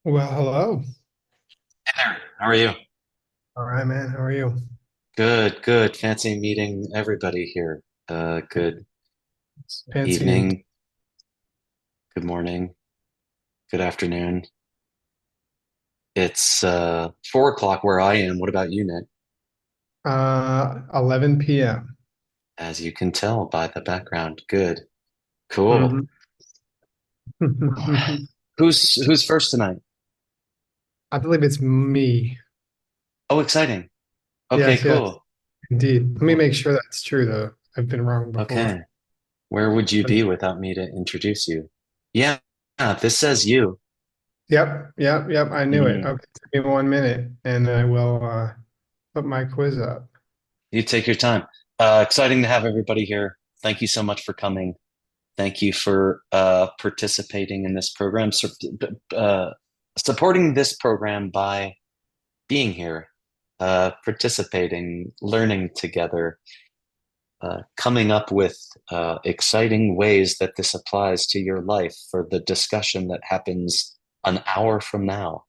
Well, hello. Hey there. How are you? All right, man. How are you? Good, good. Fancy meeting everybody here. Good Fancy meet. evening, good morning, good afternoon. It's 4 o'clock where I am. What about you, Nick? 11 p.m. As you can tell by the background. Good. Cool. Mhm. Who's first tonight? I believe it's me. Oh, exciting. Okay, Yes, yes, cool. indeed. Let me Well, make sure that's true, though. I've been wrong before. okay. Where would you be without me to introduce you? Yeah, this says you. Yep, yep, yep. I knew it. Hmm. Okay, give me 1 minute, and I will put my quiz up. You take your time. Exciting to have everybody here. Thank you so much for coming. Thank you for participating in this program, supporting this program by being here, participating, learning together, coming up with exciting ways that this applies to your life for the discussion that happens an hour from now.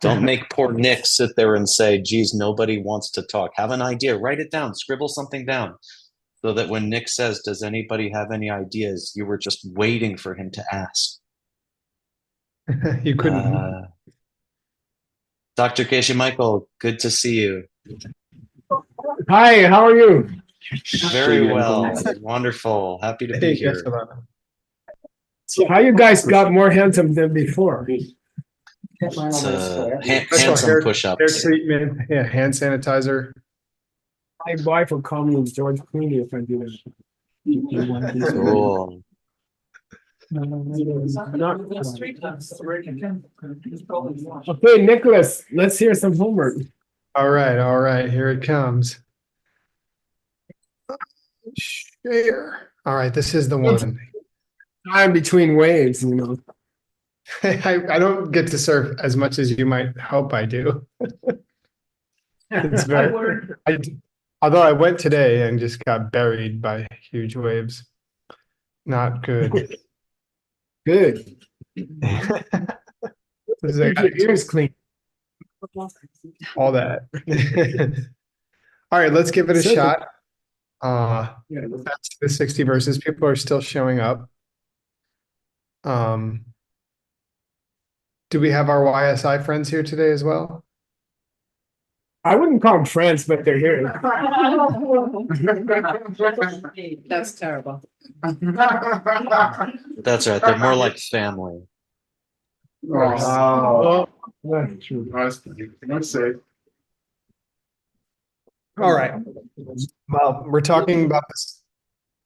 Don't make poor Nick sit there and say, geez, nobody wants to talk. Have an idea, write it down, scribble something down so that when Nick says, does anybody have any ideas? You were just waiting for him to ask. You couldn't. Uh, Dr. Geshe Michael, good to see you. Hi, how are you? Very well. Wonderful. Happy to be Hey, guess here. what? So how you guys got more handsome than before? It's Special handsome hair push-ups. treatment. Yeah, hand sanitizer. My wife will call me George Clooney if I do that. Cool. Okay, Nicholas, let's hear some homework. All right. Here it comes. Share. All right, this is the It's one. time between waves. I don't get to surf as much as you might hope I do. It's I, although I went today and just got buried by huge waves. Not good. Good. This is, I Keep got your ears clean. all that. All right, let's give it a So, shot. That's the 60 verses. People are still showing up. Um, do we have our YSI friends here today as well? I wouldn't call them friends, but they're here. That's terrible. That's right. They're more like family. Oh, that's true. All right. Well, we're talking about this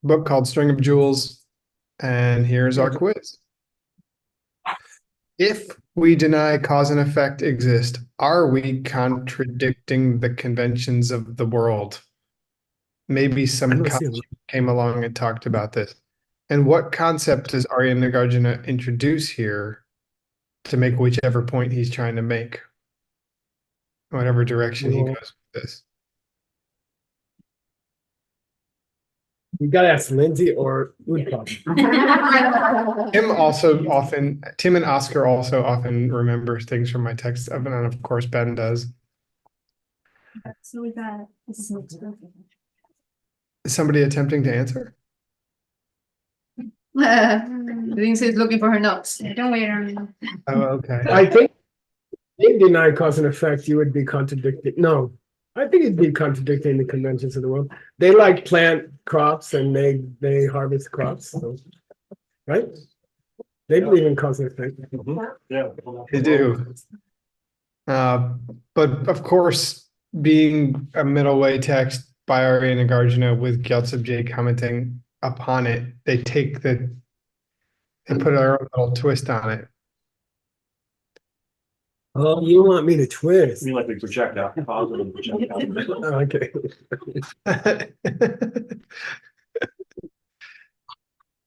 book called String of Jewels, and here's our quiz. If we deny cause and effect exist, are we contradicting the conventions of the world? Maybe I some don't see college came along and talked about this. And what concept does Arya Nagarjuna introduce here to make whichever point he's trying to make, whatever direction he Well, goes with this? you gotta ask Lindsay or Woodcock. Tim and Oscar also often remember things from my text, and of course Ben does. So we got this is Is somebody attempting to answer? Lindsay's looking for her notes. Don't wait on Oh, okay. I think if you deny cause and effect, you would be contradicting. No, I think it'd be contradicting the conventions of the world. They like plant crops and they harvest crops, so, right? They believe in cause and effect. They do. Uh, but of course, being a middle-way text by Arya Nagarjuna with Gyaltsab J commenting upon it, they put their own little twist on it. Oh, you want me to twist? I mean, like we project out, positive project out. Oh, okay.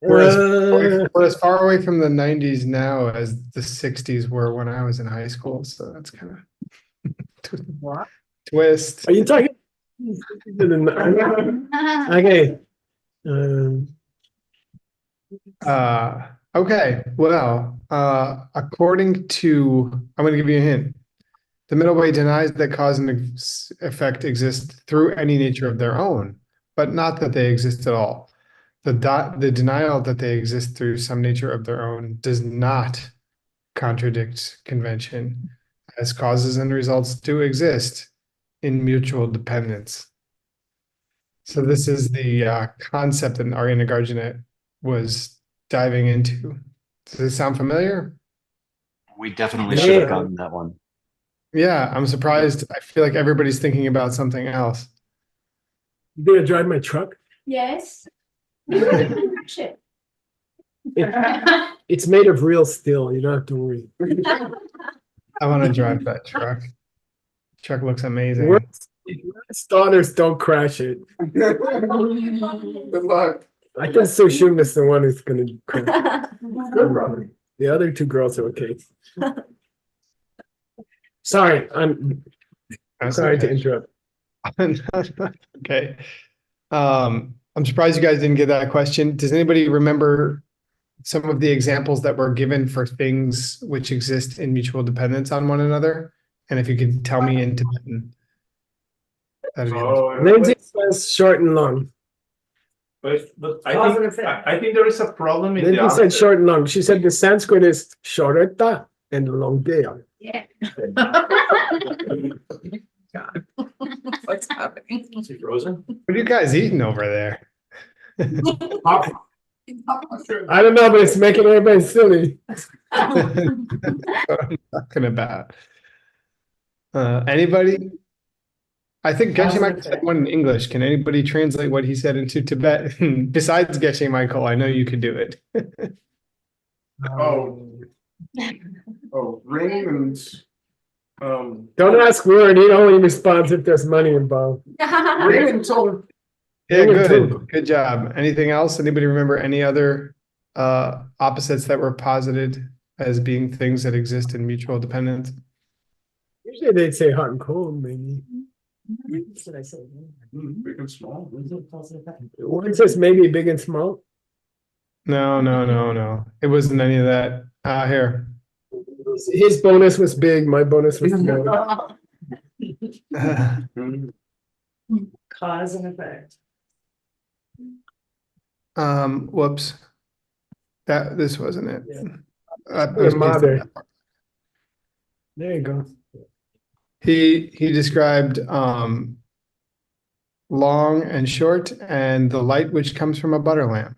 We're as far away from the 90s now as the 60s were when I was in high school, so that's kind of What? twist. Are you talking? Okay. Um, Uh, Okay, well, according to, I'm going to give you a hint. The middle way denies that cause and effect exist through any nature of their own, but not that they exist at all. The denial that they exist through some nature of their own does not contradict convention, as causes and results do exist in mutual dependence. So this is the concept that Arya Nagarjuna was diving into. Does it sound familiar? We definitely Yeah. should have gotten that one. Yeah, I'm surprised. I feel like everybody's thinking about something else. You gonna drive my truck? Yes. It's made of real steel. You don't have to worry. I want to drive that truck. Truck looks amazing. Worst daughters don't crash it. Good luck. I guess Sushum is the one who's gonna crash. The other two girls are okay. Sorry, I'm That's sorry to okay. interrupt. Okay. I'm surprised you guys didn't get that question. Does anybody remember some of the examples that were given for things which exist in mutual dependence on one another? And if you could tell me in Tibetan. That'd be awesome. Lindsay says short and long. But I think there is a problem in the Lindsay said answer. short and long. She said the Sanskrit is shoreta and longdea. Yeah. God. What's happening? Is he frozen? What are you guys eating over there? I don't know, but it's making everybody silly. That's what I'm talking about. Anybody? I think Geshe Michael said one in English. Can anybody translate what he said into Tibetan? Besides Geshe Michael, I know you could do it. Ring and Don't ask word. He only responds if there's money involved. ring and told Yeah, Ring and good. tune. Good job. Anything else? Anybody remember any other opposites that were posited as being things that exist in mutual dependence? Usually they'd say hot and cold, maybe. big and small. One says maybe big and small. No. It wasn't any of that. Here. His bonus was big, my bonus was small. Cause and effect. Whoops. This wasn't it. Your mother. There you go. He described long and short and the light which comes from a butter lamp.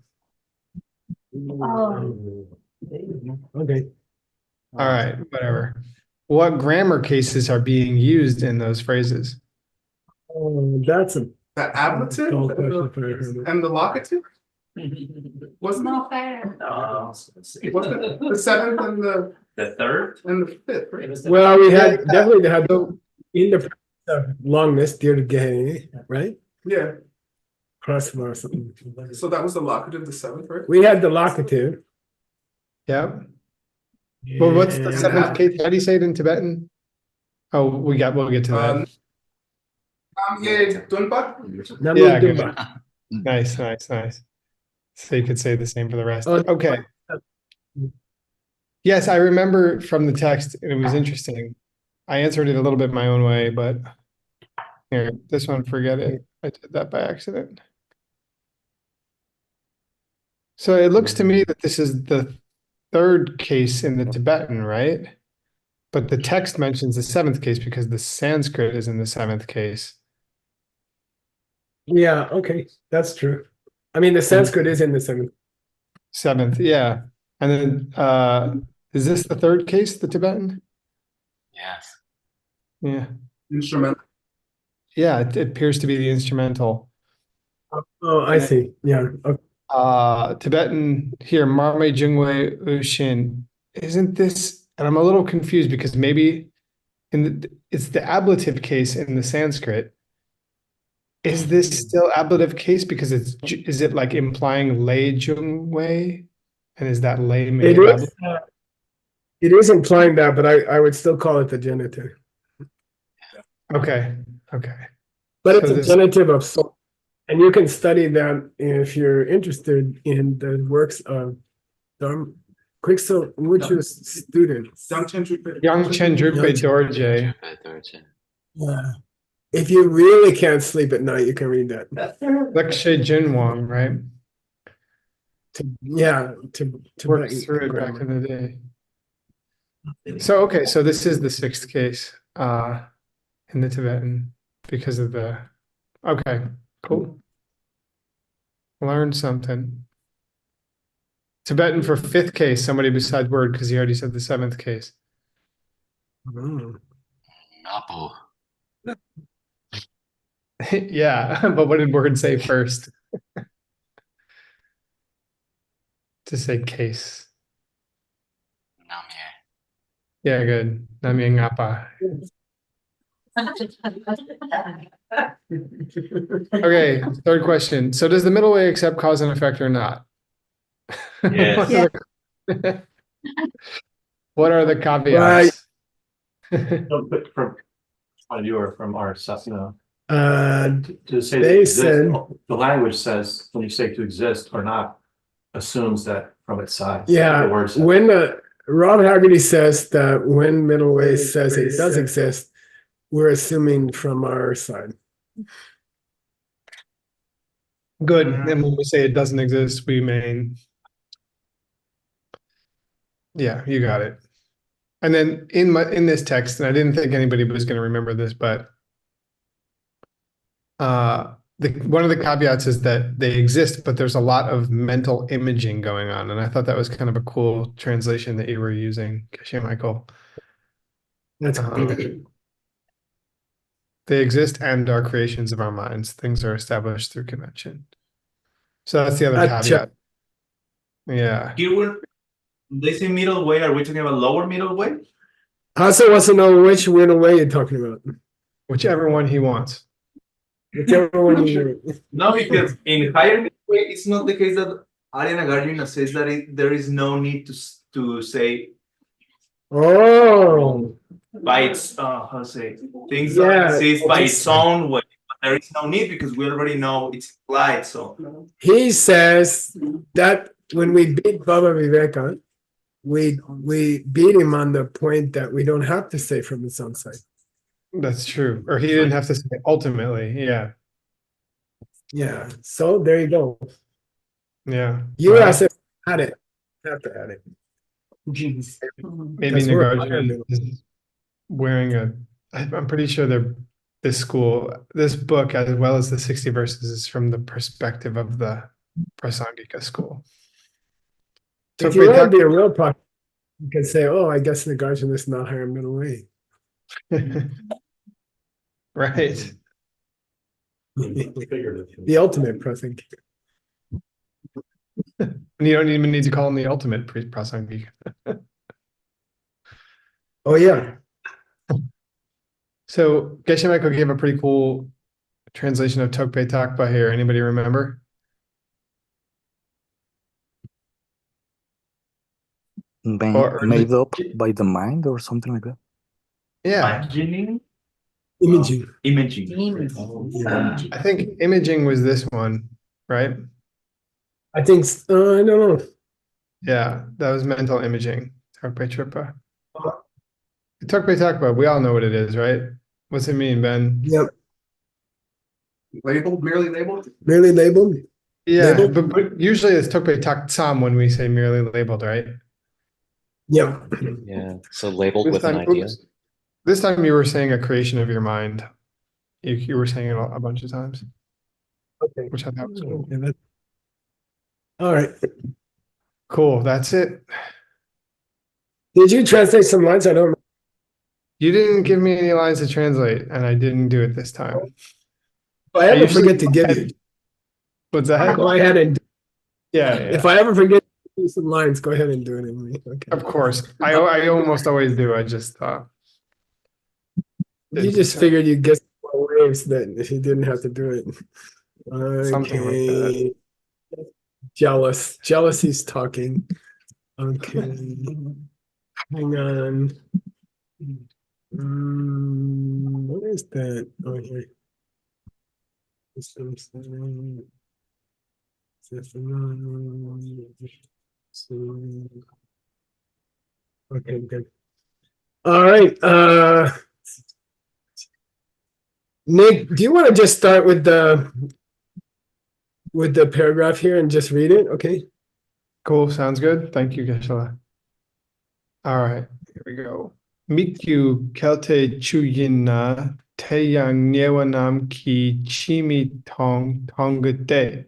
Okay. All right, whatever. What grammar cases are being used in those phrases? That's a The ablative dull question if I heard it. and the locative? Wasn't No fair. wasn't it the seventh and The third? the fifth, right? Well, we had definitely had in the longness, dear to Gehe, right? Yeah. Crossbar or something. So that was the locative, the seventh, right? We had the locative. Yep. Well, what's the and- seventh case? How do you say it in Tibetan? Oh, we'll get to that. Namye Dunpa? Namu Yeah, good. Dumba. Nice. So you could say the same for the rest. Oh, Okay. Yes, I remember from the text, and it was interesting. I answered it a little bit my own way, but here, this one, forget it. I did that by accident. So it looks to me that this is the third case in the Tibetan, right? But the text mentions the seventh case because the Sanskrit is in the seventh case. Yeah, okay, that's true. I mean, the Sanskrit is in the seventh. Seventh, yeah. And then is this the third case, the Tibetan? Yes. Yeah. Instrumental. Yeah, it appears to be the instrumental. Oh, I see. Yeah. Okay. Tibetan here, Marme Jungwe Ushin. Isn't this, and I'm a little confused because maybe it's the ablative case in the Sanskrit. Is this still ablative case because is it like implying lei Jungwe? And is that lei made It ablative? it is implying that, but I would still call it the genitive. Okay. But it's So a this- genitive of soul. And you can study that if you're interested in the works of Quicksilver, which is student. Young Chendrupe Dorje. Yeah. If you really can't sleep at night, you can read that. Lekshe Jinwang, right? To Worked Tibetan through it back grammar. in the day. So, okay, so this is the sixth case in the Tibetan because of the, okay, cool. Learned something. Tibetan for fifth case, somebody besides word, because he already said the seventh case. Oh. Napo. Yeah, but what did word say first? To say case. Namye. Yeah, good. Namye ngapa. Okay, third question. So does the middle way accept cause and effect or not? Yes. What are the caveats? No, but from you or from our Sasana, Uh, to say They that exist, said- the language says when you say to exist or not, assumes that from its side. yeah, The word says. when Rob Haggerty says that when middle way says it does exist, we're assuming from our side. Good. And when we say it doesn't exist, we mean. Yeah, you got it. And then in this text, and I didn't think anybody was going to remember this, but one of the caveats is that they exist, but there's a lot of mental imaging going on. And I thought that was kind of a cool translation that you were using, Geshe Michael. That's They exist and are creations of our minds. Things are established through convention. So that's the other caveat. Yeah. Here when they say middle way, are we talking about lower middle way? Hasa wants to know which middle way you're talking about. Whichever one he wants. Whichever one you No, because in higher middle way, it's not the case that Ariana Nagarjuna says that there is no need to say Oh, by its how to say things Yeah, exist by just- its own way. But there is no need because we already know it's implied. So he says that when we beat Baba Viveka, we beat him on the point that we don't have to say from his own side. That's true. Or he didn't have to say ultimately. Yeah. Yeah, so there you go. Yeah. You Wow. asked if I had it. Have to add it. Maybe Because we're higher Nagarjuna middle. is wearing I'm pretty sure this book, as well as the 60 verses, is from the perspective of the Prasangika school. If you want to be a real prophet, you can say, oh, I guess Nagarjuna is not higher middle way. Right. The ultimate prophet. And you don't even need to call him the ultimate Prasangika. Oh, yeah. So Geshe Michael gave a pretty cool translation of Tokpe Takpa here. Anybody remember? Made up by the mind or something like that. Yeah. Imaging. I think imaging was this one, right? I think, I don't know. Yeah, that was mental imaging. Tokpe Tripa. Tokpe Takpa, we all know what it is, right? What's it mean, Ben? Yep. Labeled, merely labeled? Merely labeled. Yeah, Labeled? but usually it's Tokpe Tak when we say merely labeled, right? Yep. Yeah. So labeled This with an time, idea. oops. This time you were saying a creation of your mind. You were saying it a bunch of times, Okay. which I thought was cool. Yeah, all right. Cool, that's it. Did you translate some lines? I don't. You didn't give me any lines to translate, and I didn't do it this time. If I ever usually- forget to give you, What's that? go ahead and. Yeah, If I ever forget to give you some lines, go ahead and do it anyway. Okay. of course. I almost always do. I just thought. You just figured you'd get more waves that if you didn't have to do it. Something like that. Okay. Jealous. Jealousy's talking. Okay. Hang on. What is that? Oh, here. Okay, good. All right. Nick, do you want to just start with the paragraph here and just read it? Okay. Cool, sounds good. Thank you, Geshe. All right, here we go. Mikyu kelte chuyina teyang nyewanam ki chimi tongate.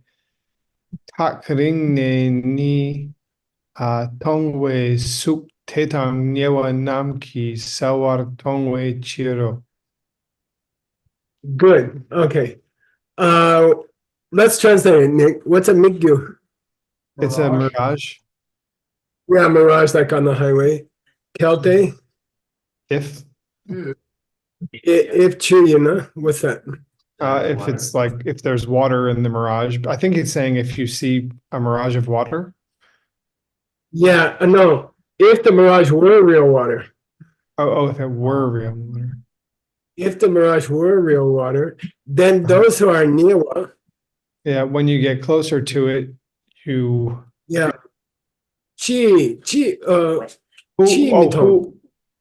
Takring ne ni tongwe suk tetang nyewanam ki sawar tongwe chiro. Good. Okay. Let's translate it, Nick. What's a migyu? It's a mirage. Yeah, mirage, like on the highway. Kelte, If chuyina, what's that? if it's like if there's water in the mirage, I think it's saying if you see a mirage of water. Yeah, no. If the mirage were real water. Oh, if it were real water. If the mirage were real water, then those who are near. Yeah, when you get closer to it, you. Yeah.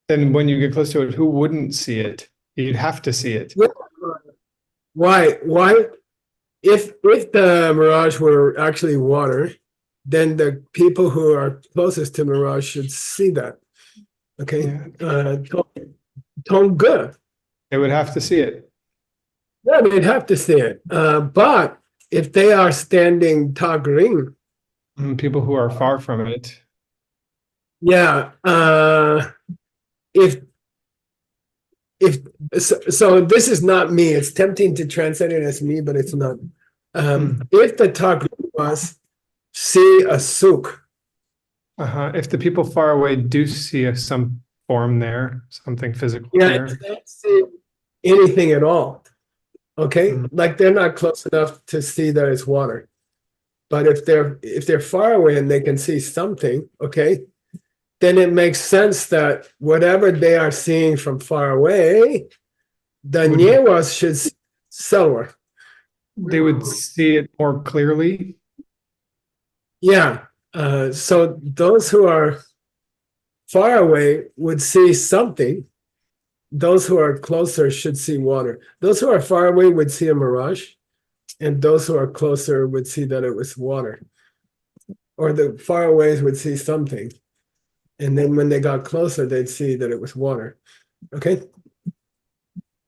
Then when you get close to it, who wouldn't see it? You'd have to see it. Yeah. Why? If the mirage were actually water, then the people who are closest to mirage should see that. Okay. Tonga. They would have to see it. Yeah, they'd have to see it. But if they are standing tagring, people who are far from it. Yeah. If so, this is not me. It's tempting to translate it as me, but it's not. If the tagring was see a suk. If the people far away do see some form there, something physical there. They don't see anything at all. Okay, like they're not close enough to see that it's water. But if they're far away and they can see something, okay, then it makes sense that whatever they are seeing from far away, the Nyewas should see Selwar. They would see it more clearly. Yeah. So those who are far away would see something. Those who are closer should see water. Those who are far away would see a mirage, and those who are closer would see that it was water. Or the far aways would see something. And then when they got closer, they'd see that it was water. Okay.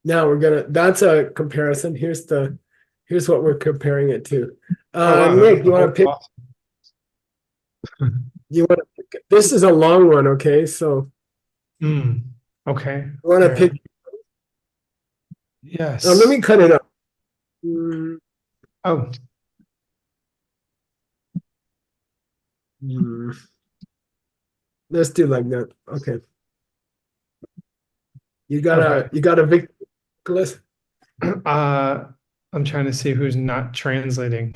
Now that's a comparison. Here's what we're comparing it to. Nick, you want to pick? This is a long one, okay? So. Okay. You want to pick? Yes. Let me cut it up. Oh. Let's do like that. Okay. You got a Vic, Nicholas? I'm trying to see who's not translating.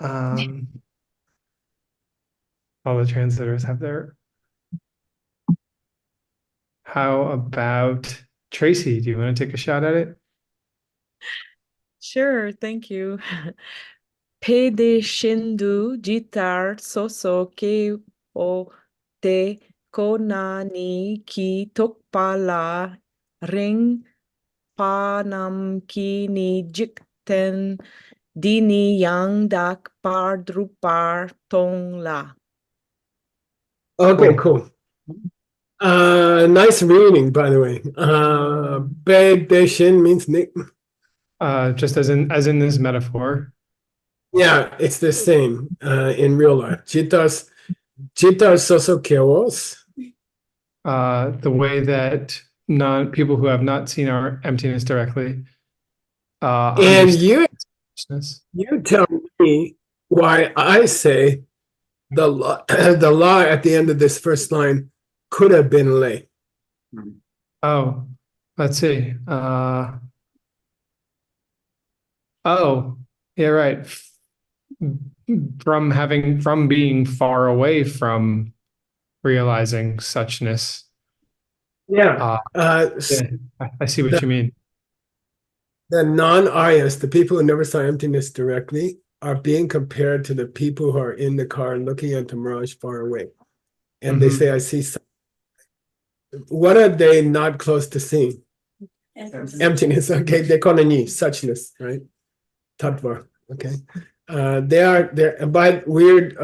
All the translators have their. How about Tracy? Do you want to take a shot at it? Sure, thank you. Pede shindu jitar soso ke o te konani ki tokpala ring panam ki ni jikten dini yang dak par drupar tong la. Okay, cool. Nice reading, by the way. Be shin means Nick. Just as in this metaphor. Yeah, it's the same in real life. Chitas soso keos. The way that people who have not seen our emptiness directly. And you tell me why I say the law at the end of this first line could have been lay. Oh, let's see. Oh, yeah, right. From being far away from realizing suchness. Yeah. I see what you mean. The non-Aryas, the people who never saw emptiness directly, are being compared to the people who are in the car looking at the mirage far away. And they say, I see something. What are they not close to seeing? Emptiness. Okay, they call it suchness, right? Tattva. Okay. They're by a weird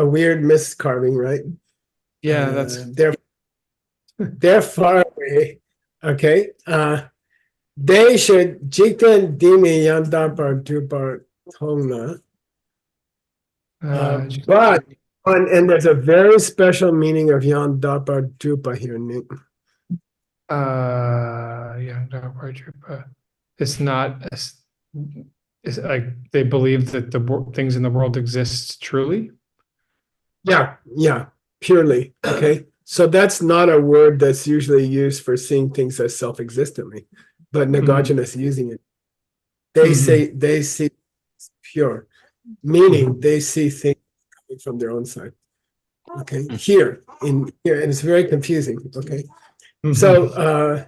miscarving, right? Yeah, that's they're far away. Okay. They should jikan dimi yandapar dupar tongna. But and there's a very special meaning of yandapar dupa here, Nick. yeah, it's not it's like they believe that things in the world exist truly. Yeah, purely. Okay. So that's not a word that's usually used for seeing things as self-existently, but Nagarjuna is using it. They say they see pure, meaning they see things coming from their own side. Okay, here, and it's very confusing. Okay, so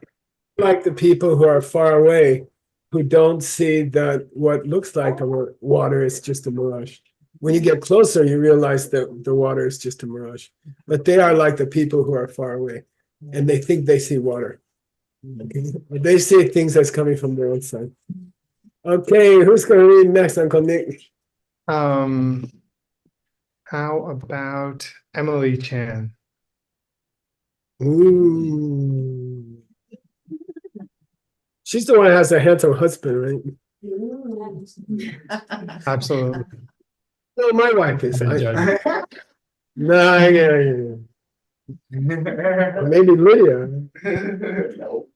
like the people who are far away, who don't see that what looks like a water is just a mirage. When you get closer, you realize that the water is just a mirage. But they are like the people who are far away, and they think they see water. Okay? But they see things that's coming from their own side. Okay, who's going to read next, Uncle Nick? How about Emily Chan? Ooh. She's the one who has a handsome husband, right? Absolutely. No, my wife is. Judge. No, yeah. Maybe Lydia. No.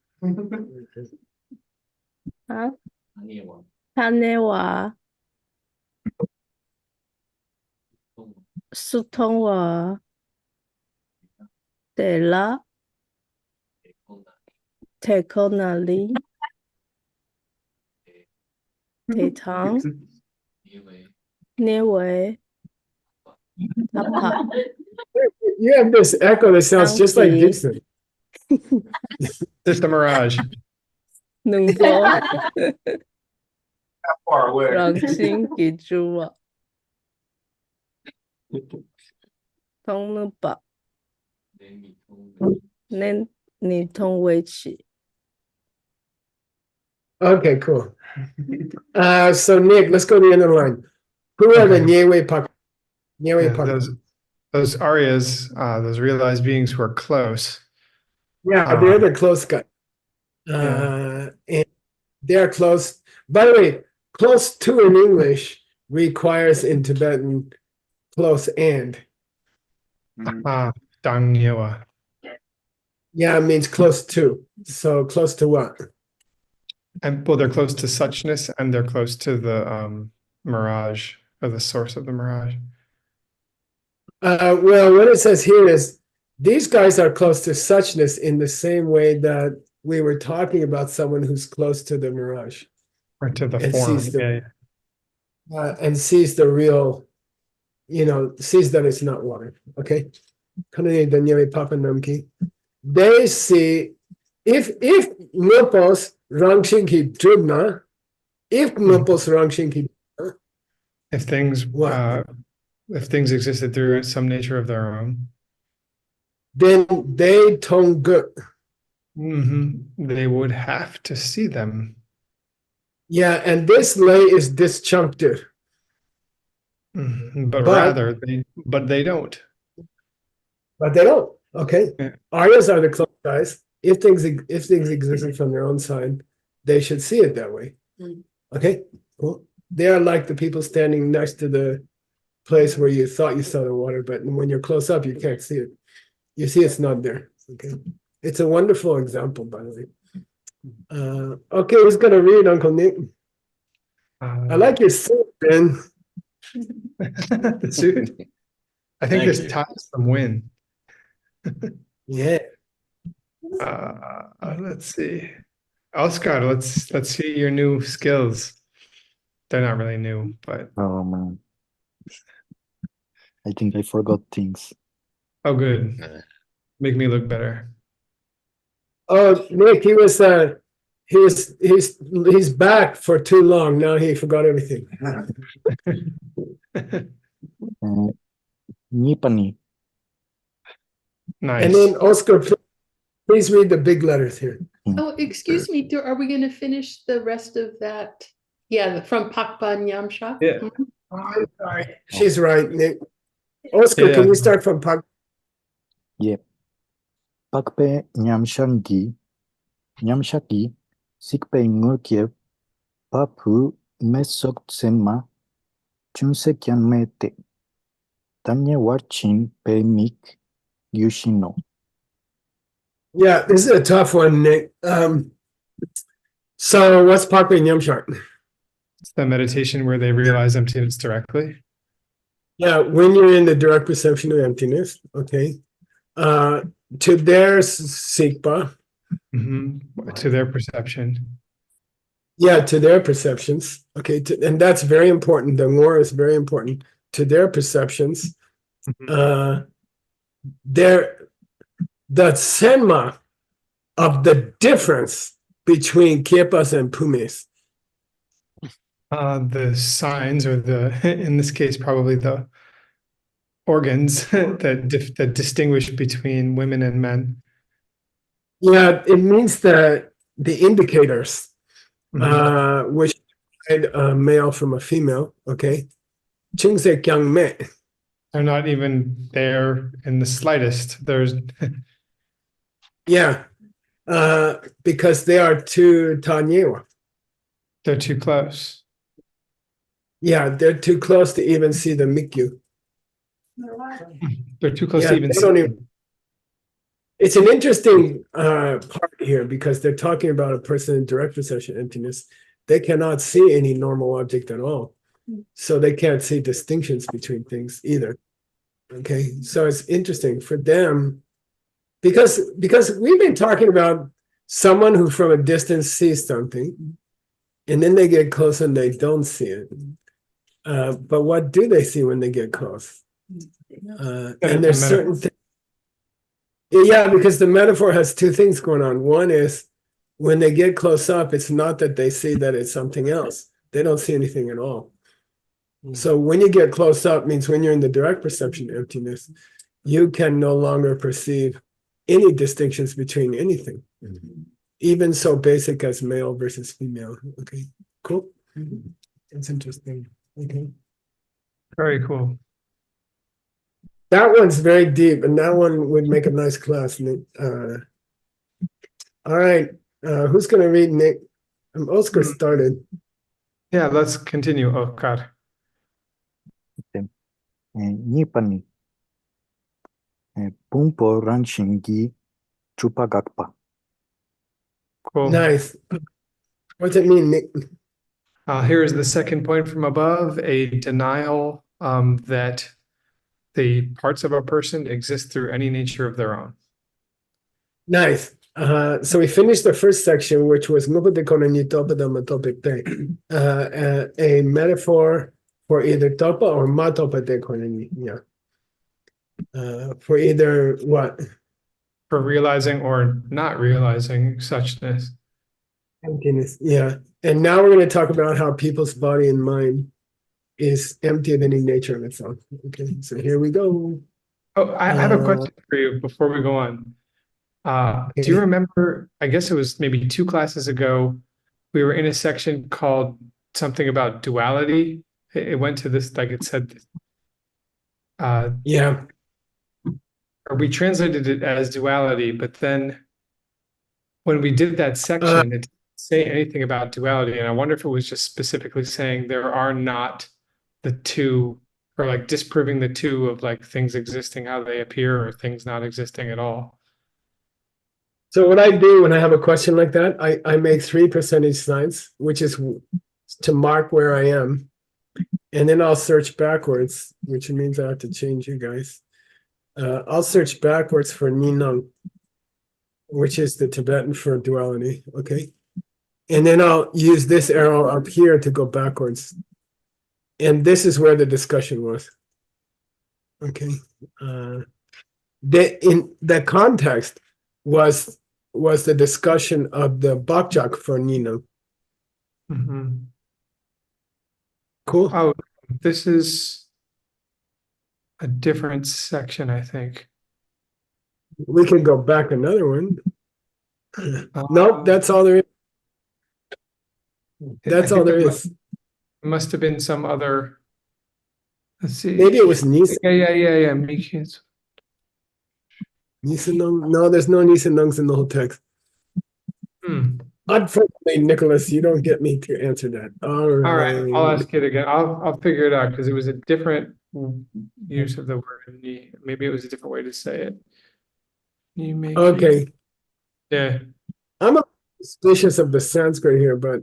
타네와 수통와 텔라 테코나리 대탕 네웨 타파. You have this echo that sounds just like Dixon. Just a mirage. 능보 Far away. 랑칭 기주와 통누바 낸 니통웨치. Okay, cool. So Nick, let's go to the end of the line. Who are the Nyewe Pak? Those Aryas, those realized beings who are close. Yeah, they're the close guy. And they're close. By the way, close to in English requires in Tibetan close and. Dangyewa. Yeah, it means close to. So close to what? And well, they're close to suchness and they're close to the mirage, or the source of the mirage. Well, what it says here is these guys are close to suchness in the same way that we were talking about someone who's close to the mirage. Or to the And form. sees and sees the real, sees that it's not water. Okay. They see if Nopos Rangshinki Dribna, if Nopos Rangshinki, if things existed through some nature of their own, then they tong good. They would have to see them. Yeah, and this lay is disjunctive. But rather, they don't. But they don't. Okay. Yeah. Aryas are the close guys. If things existed from their own side, they should see it that way. Okay. Cool. They are like the people standing next to the place where you thought you saw the water, but when you're close up, you can't see it. You see it's not there. Okay. It's a wonderful example, by the way. Okay, who's gonna read, Uncle Nick? I like your suit, Ben. The suit. I think this ties from wind. Yeah. Let's see. Oscar, let's see your new skills. They're not really new, but oh man, I think I forgot things. Oh, good. Make me look better. Oh, Nick, he was he's back for too long. Now he forgot everything. Nipani. And Nice. then Oscar, please read the big letters here. Oh, excuse me, are we gonna finish the rest of that? Yeah, from Pakpa Nyamsha? Yeah. I'm sorry. She's right, Nick. Oscar, can Yeah. you start from Pak? Yep. Pakpe Nyamshangi. Nyamshaki. Sikpe Ngurkiev. Papu Mesok Senma. Chunsekyan Mete. Tanya Warchin Pe Mik Yushino. Yeah, this is a tough one, Nick. So what's Pakpe Nyamshak? It's the meditation where they realize emptiness directly. Yeah, when you're in the direct perception of emptiness, okay. To their sikpa, To their perception. yeah, to their perceptions, okay, and that's very important. The more is very important to their perceptions. The senma of the difference between kiepas and pumes. The signs, or in this case, probably the organs that distinguish between women and men. Yeah, it means the indicators, which a male from a female, okay? Chingse kyang me. They're not even there in the slightest. There's Yeah, because they are too tanyewa. they're too close. Yeah, they're too close to even see the mikyu. They're too close Yeah, to even they see. don't even. It's an interesting part here because they're talking about a person in direct perception emptiness. They cannot see any normal object at all. So they can't see distinctions between things either. Okay, so it's interesting for them because we've been talking about someone who from a distance sees something and then they get close and they don't see it. But what do they see when they get close? And there's certain things. Yeah, because the metaphor has two things going on. One is when they get close up, it's not that they see that it's something else. They don't see anything at all. So when you get close up means when you're in the direct perception emptiness, you can no longer perceive any distinctions between anything, even so basic as male versus female. Okay, cool. It's interesting. Okay. Very cool. That one's very deep, and that one would make a nice class, Nick. All right, who's gonna read, Nick? Oscar started. Yeah, let's continue. Oh God. Nipani. Pumpo Ranshingi Chupagakpa. Cool. Nice. What's it mean, Nick? Here is the second point from above: a denial that the parts of a person exist through any nature of their own. Nice. So we finished the first section, which was a metaphor for either topa or matopa de koneni. Yeah. For either what? For realizing or not realizing suchness. Emptiness. Yeah. And now we're going to talk about how people's body and mind is empty of any nature of its own. Okay. So here we go. Oh, I have a question for you before we go on. Do you remember, I guess it was maybe 2 classes ago, we were in a section called something about duality. It went to this, like it said, yeah. Or we translated it as duality, but then when we did that section, it didn't say anything about duality. And I wonder if it was just specifically saying there are not the two, or like disproving the two of like things existing how they appear or things not existing at all. So what I do when I have a question like that, I make 3 percentage signs, which is to mark where I am. And then I'll search backwards, which means I have to change you guys. I'll search backwards for Ninang, which is the Tibetan for duality, okay? And then I'll use this arrow up here to go backwards. And this is where the discussion was. Okay. In the context was was the discussion of the bakjak for Nino. Mhm. Cool. Oh, this is a different section, I think. We can go back another one. Nope, that's all there is. That's all there is. Must have been some other. Let's see. Maybe it was Nisa. Yeah. Mikins. Nisanung. No, there's no Nisanungs in the whole text. Unfortunately, Nicholas, you don't get me to answer that. All right. All right, I'll ask it again. I'll figure it out because it was a different use of the word. Maybe it was a different way to say it. Okay. Yeah. I'm suspicious of the Sanskrit here, but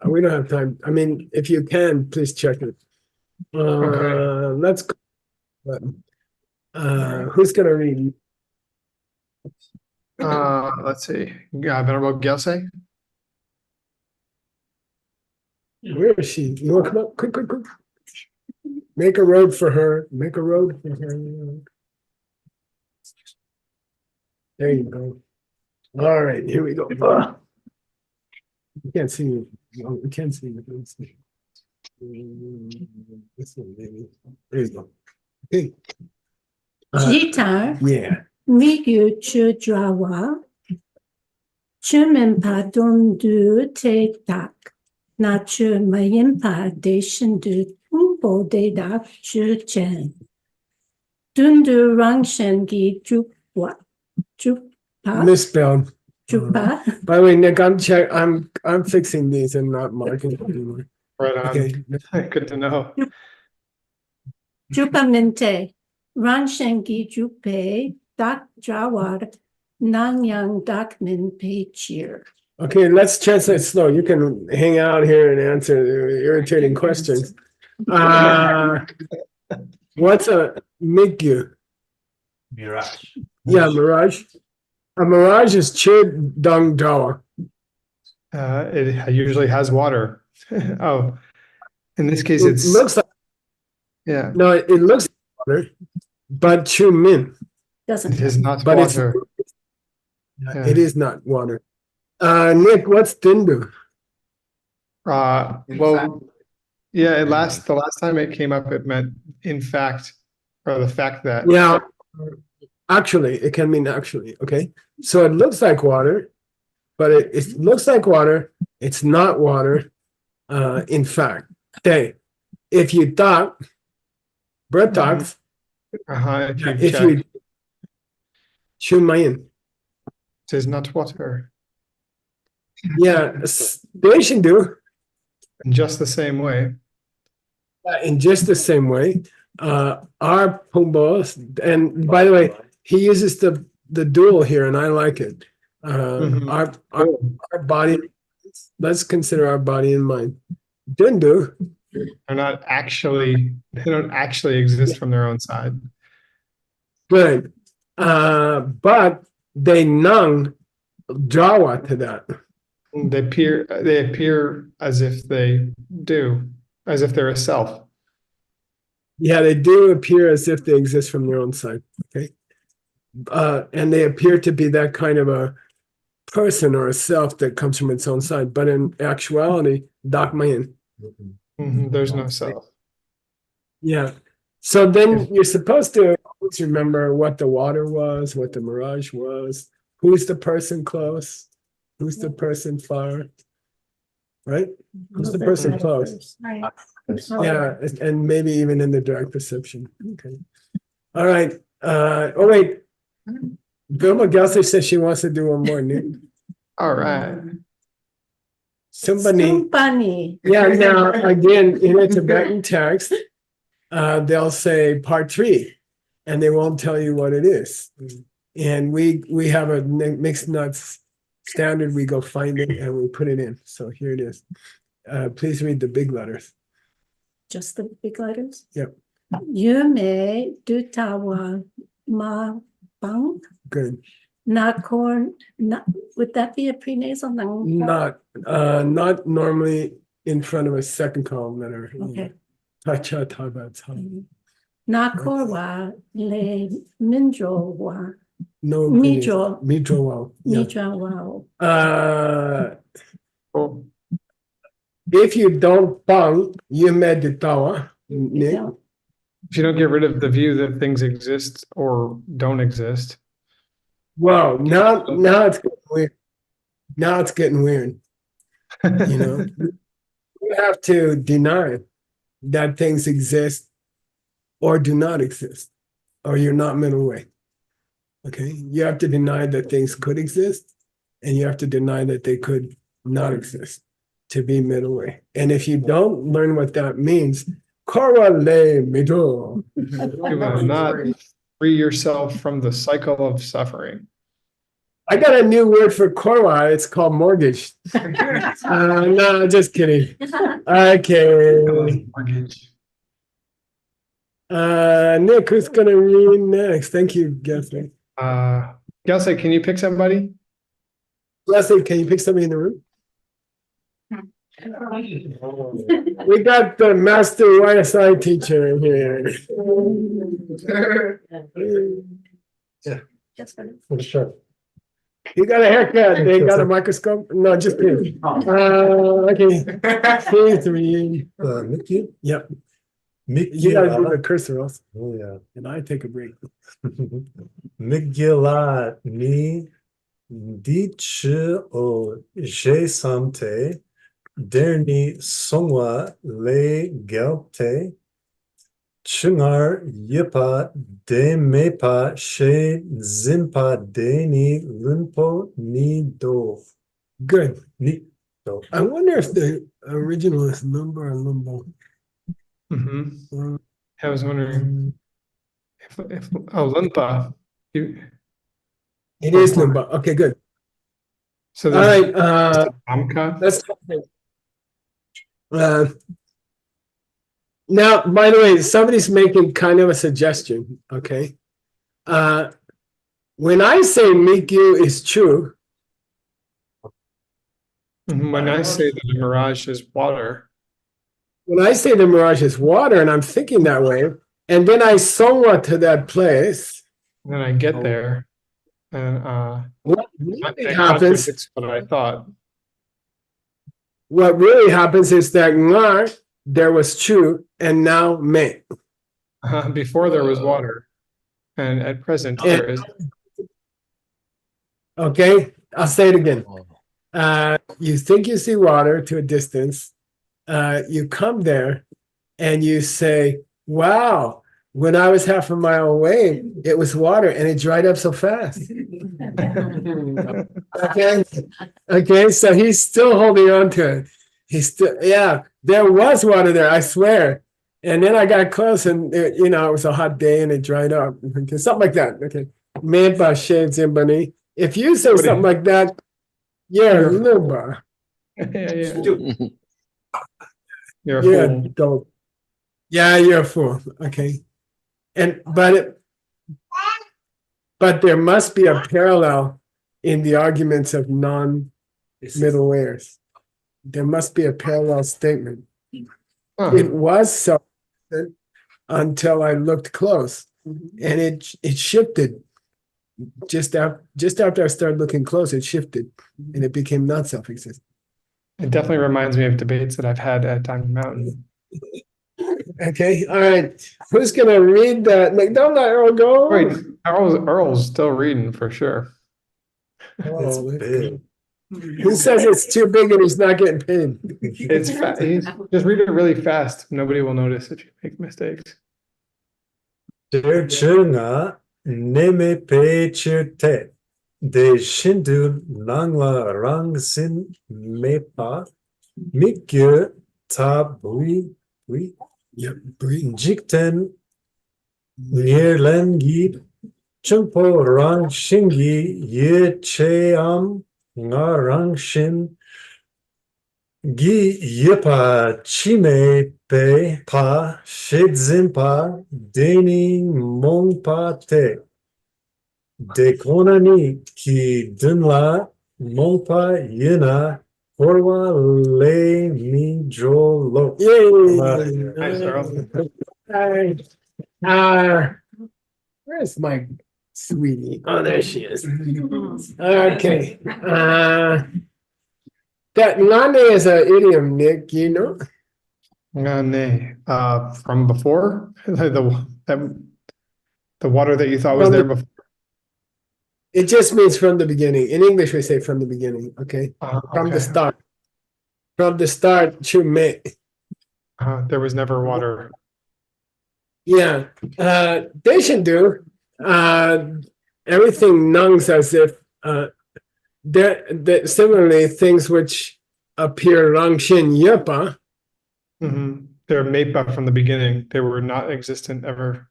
we don't have time. I mean, if you can, please check it. Okay. Let's go. Who's gonna read? Let's see. Venerable Geshe. Where is she? You want to come up? Quick. Make a road for her. Make a road for her. There you go. All right, here we go. You can't see me. No, we can't see me. This one, maybe. There you go. Okay. Jitar, Yeah. Migu Chudrawa, Chumenpa Dundu Te Tak, Nachu Mayimpa Deshindu Tumbo De Dak Chuchen, Dundu Rangshengi Jupwa, Jupa, Misspelled. Jupa, By the way, Nick, I'm fixing these and not marking them anymore. Right on. Okay. Good to know. Jupamente, Rangshengi Jupe, Dak Jawar, Nanyang Dakmin Pe Cheer. Okay, let's translate slow. You can hang out here and answer the irritating questions. What's a Migyu? Mirage. Yeah, mirage. A mirage is Chid Dung Dawa. It usually has water. Oh, in this case, It it's looks like yeah. no, it looks like water, but Chu Min. Doesn't It is not But water. It is not water. Nick, what's Dindu? Well, yeah. The last time it came up, it meant in fact, or the fact that. Yeah, actually, it can mean actually. Okay, so it looks like water, but it looks like water. It's not water. In fact, if you thought, Brett talks. If you Shumayin. It is not water. Yeah, they should do. In just the same way. In just the same way, our Pumbos, and by the way, he uses the dual here, and I like it. Our body. Let's consider our body and mind. Dindu. They don't actually exist from their own side. Good. But they nung Jawa to that. They appear as if they do, as if they're a self. Yeah, they do appear as if they exist from their own side. Okay. And they appear to be that kind of a person or a self that comes from its own side. But in actuality, Dakmayan. There's no self. Yeah. So then you're supposed to always remember what the water was, what the mirage was, who's the person close, who's the person far, right? Who's the person close? Yeah, and maybe even in the direct perception. Okay. All right. Oh wait. Vilma Gelser says she wants to do one more. All right. Somebody. Yeah, now again, in a Tibetan text, they'll say part 3, and they won't tell you what it is. And we have a mixed nuts standard. We go find it and we put it in. So here it is. Please read the big letters. Just the big letters? Yep. Yume Dutawa Ma Bang. Good. Nakor, would that be a prenasal? Not normally in front of a second column letter. Okay. Tacha Tabat. Nakorwa Le Mindrowa No. Mijo. Mijo wow. Yeah. Mijo wow. Cool. If you don't bang, you meditawa. Yeah. If you don't get rid of the view that things exist or don't exist. Wow, now it's getting weird. Now it's getting weird. You know, you have to deny that things exist or do not exist, or you're not middle way. Okay, you have to deny that things could exist, and you have to deny that they could not exist to be middle way. And if you don't learn what that means, korale middle. You will not free yourself from the cycle of suffering. I got a new word for korwa. It's called mortgage. No, just kidding. Okay. Mortgage. Nick, who's gonna read next? Thank you, Geshe. Geshe, can you pick somebody? Leslie, can you pick somebody in the room? We got the master YSI teacher here. Just for For sure. You got a haircut. They got a microscope? No, just kidding. Okay. Please read. Mickey? Yep. Mickey. You gotta do the cursor also. Oh yeah. And I take a break. Migila ni dich o je samte derni songwa le gelte chungar yipa de mepa she zimpa deni lunpo ni do. Good. Ni do. I wonder if the original is number or lumbo. Mm-hmm. I was wondering if Lumpa. It is lumbo. Okay, good. So all right. Let's now, by the way, somebody's making kind of a suggestion. Okay. When I say Mikyu is true. When I say that the mirage is water. When I say the mirage is water, and I'm thinking that way, and then I somewhat to that place. And then I get there, and what really happens? What I thought. What really happens is that Ngar, there was true, and now me. Before there was water, and at present there is. Okay, I'll say it again. You think you see water to a distance. You come there and you say, wow, when I was half a mile away, it was water and it dried up so fast. Okay, so he's still holding on to it. He's still, yeah, there was water there, I swear. And then I got close and, it was a hot day and it dried up. Okay, something like that. Okay. Mepa shades in bunny. If you say something like that, you're a little You're a fool. Don't. Yeah, you're a fool. Okay. But there must be a parallel in the arguments of non-middle wayers. There must be a parallel statement. It was so until I looked close, and it shifted. Just after I started looking close, it shifted, and it became not self-existent. It definitely reminds me of debates that I've had at Diamond Mountain. Okay, all right. Who's gonna read that? Like, don't let Earl go. Wait, Earl's still reading for sure. It's big. Who says it's too big and he's not getting paid? It's just read it really fast. Nobody will notice if you make mistakes. Chunga neme pe chirte de shindu langla rang sin mepa mikyu ta bui jikten nirlengi chumpo rang shingi ye cheam nga rang shin gi yipa chime pe pa shidzimpa deni mongpa te de konani ki dunla mongpa yina horwa le mi jo lo. Yay! Nice, Earl. Where's my sweetie. Oh, there she is. Okay. That nane is an idiom, Nick, you know? Nay, from before, the water that you thought was there before. It just means from the beginning. In English, we say from the beginning, okay? From the Okay. start. From the start, chume. There was never water. Yeah. They should do. Everything nungs as if that similarly things which appear rangshin yepa. They're mepa from the beginning. They were not existent ever.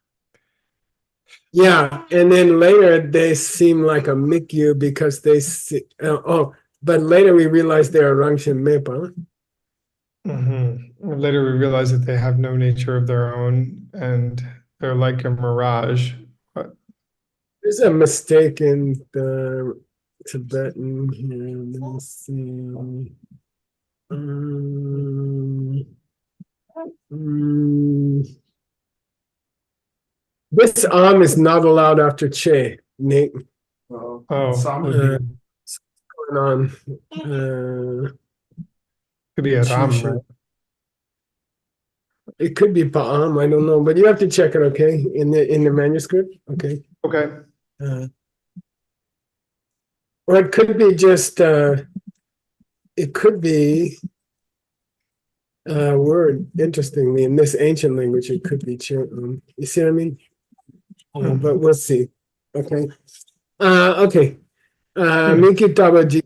Yeah, and then later they seem like a mikyu because they see, but later we realize they are rangshin mepa. Later we realize that they have no nature of their own and they're like a mirage. There's a mistake in the Tibetan here. Let me see. This is not allowed after che, Nate. Oh, what's going on? Could be a ram, Shusha. right? It could be pa'am, I don't know, but you have to check it, okay, in the manuscript, okay. Okay. Or it could be just it could be a word. Interestingly, in this ancient language, it could be you see what I mean? But we'll see. Okay. Okay. Miki tabaji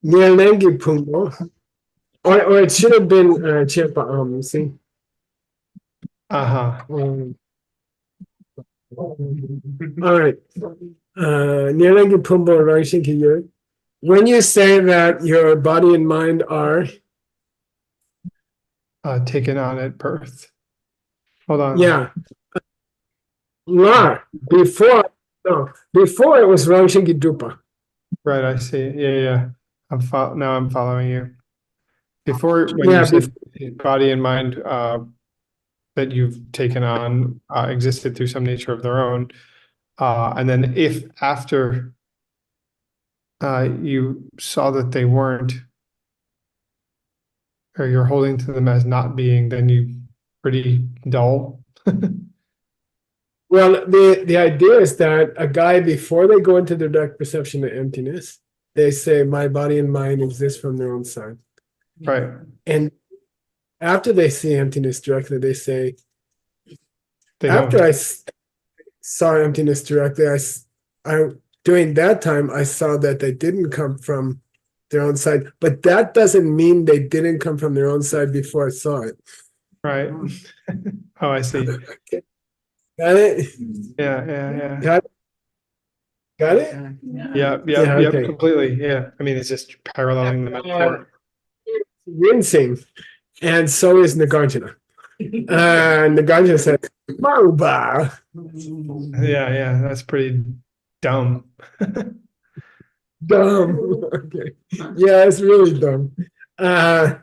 nyelengi pungo. Or it should have been chepa you see. All right. Nyelengi pumbo rangshinki yur. When you say that your body and mind are taken on at birth. Hold on. Yeah. Before it was Rangshinki Dupa. Right, I see. Yeah. Now I'm following you. Before, when you said body and mind that you've taken on existed through some nature of their own, and then if after you saw that they weren't, or you're holding to them as not being, then you pretty dull. Well, the idea is that a guy, before they go into the direct perception of emptiness, they say, my body and mind exist from their own side. Right. And after they see emptiness directly, they say, don't. I saw emptiness directly, during that time, I saw that they didn't come from their own side. But that doesn't mean they didn't come from their own side before I saw it. Right. Oh, I see. Okay. Got it? Yeah. Got it? Yeah, okay. completely. Yeah. I mean, it's just paralleling the metaphor. Rinsing. And so is Nagarjuna. And Nagarjuna said, Maruba. Yeah, that's pretty dumb. Dumb. Okay. Yeah, it's really dumb. And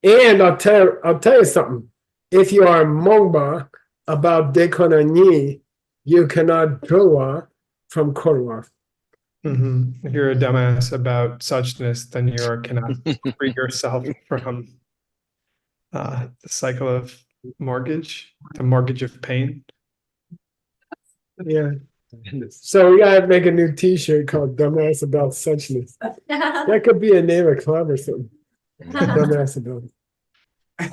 I'll tell you something. If you are Mongba about Dekonani, you cannot draw from Korwa. If you're a dumbass about suchness, then you cannot free yourself from the cycle of mortgage, the mortgage of pain. Yeah. So we gotta make a new T-shirt called "Dumbass About Suchness." That could be a name of club or something. Dumbass about it.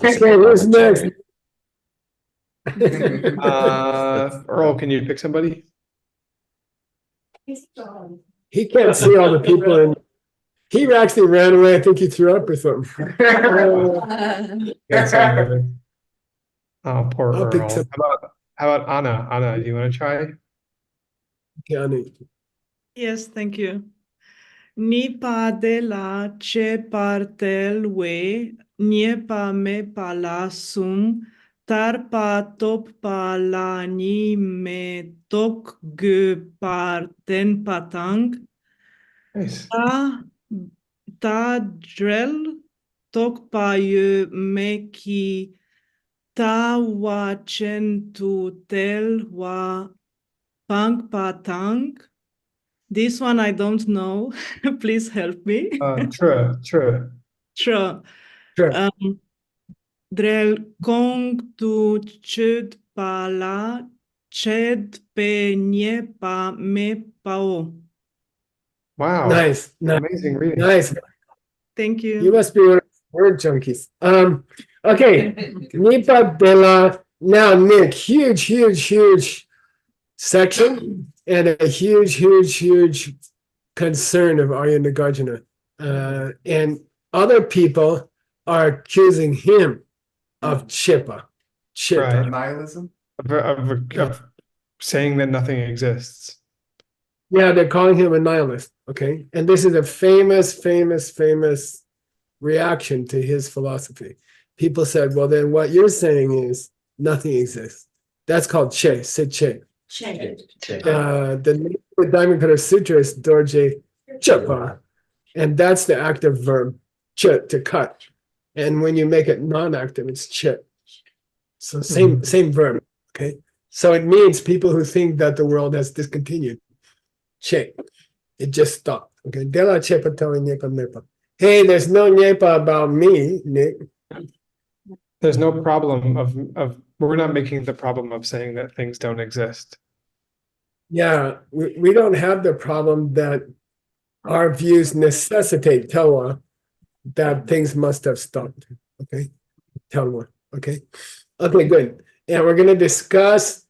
Okay, who's next? Earl, can you pick somebody? He can't see all the people in. He actually ran away. I think he threw up or something. Oh, poor I'll pick Earl. some- How about Anna? Anna, do you want to try? Yes, thank you. Nipa de la che partel we, niepa me pala sum, tarpa top pala ni me tok ge parten patang. Nice. Ta drel tok pa ye me ki ta wa chen tu tel wa Pang Pa Tang. This one I don't know. Please help me. True. Sure. Sure. Drel Kong Tu Chud Pala Ched Pe Nye Pa Me Pao. Wow. Nice. Amazing reading. Nice. Thank you. You must be one of the word junkies. Okay. Nipa de la. Now, Nick, huge section and a huge concern of Arya Nagarjuna. And other people are accusing him of Chipa. Right. Nihilism. Of saying that nothing exists. Yeah, they're calling him a nihilist. Okay. And this is a famous reaction to his philosophy. People said, well, then what you're saying is nothing exists. That's called Che, Sit Che. The name of the Diamond Cutter Sutra is Dorje Chapa. And that's the active verb, ch, to cut. And when you make it non-active, it's chit. So same verb. Okay. So it means people who think that the world has discontinued. Che. It just stopped. Okay. De la chepa tele nepa nepa. Hey, there's no nepa about me, Nick. There's no problem of we're not making the problem of saying that things don't exist. Yeah, we don't have the problem that our views necessitate Tewa that things must have stopped. Okay. Tewa. Okay. Okay, good. And we're going to discuss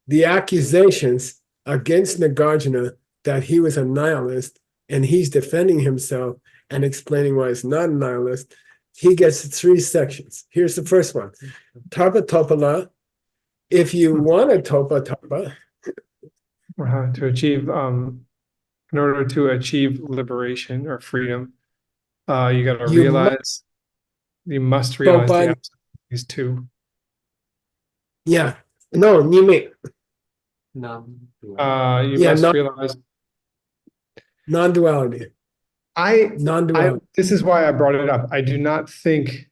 the accusations against Nagarjuna that he was a nihilist, and he's defending himself and explaining why he's not a nihilist. He gets 3 sections. Here's the first one. Tarpa topala. If you want a topa tarpa. To achieve in order to achieve liberation or freedom, you got to realize you must realize the absence of these 2. Yeah. No, Nime. You must realize non-duality. This is why I brought it up. I do not think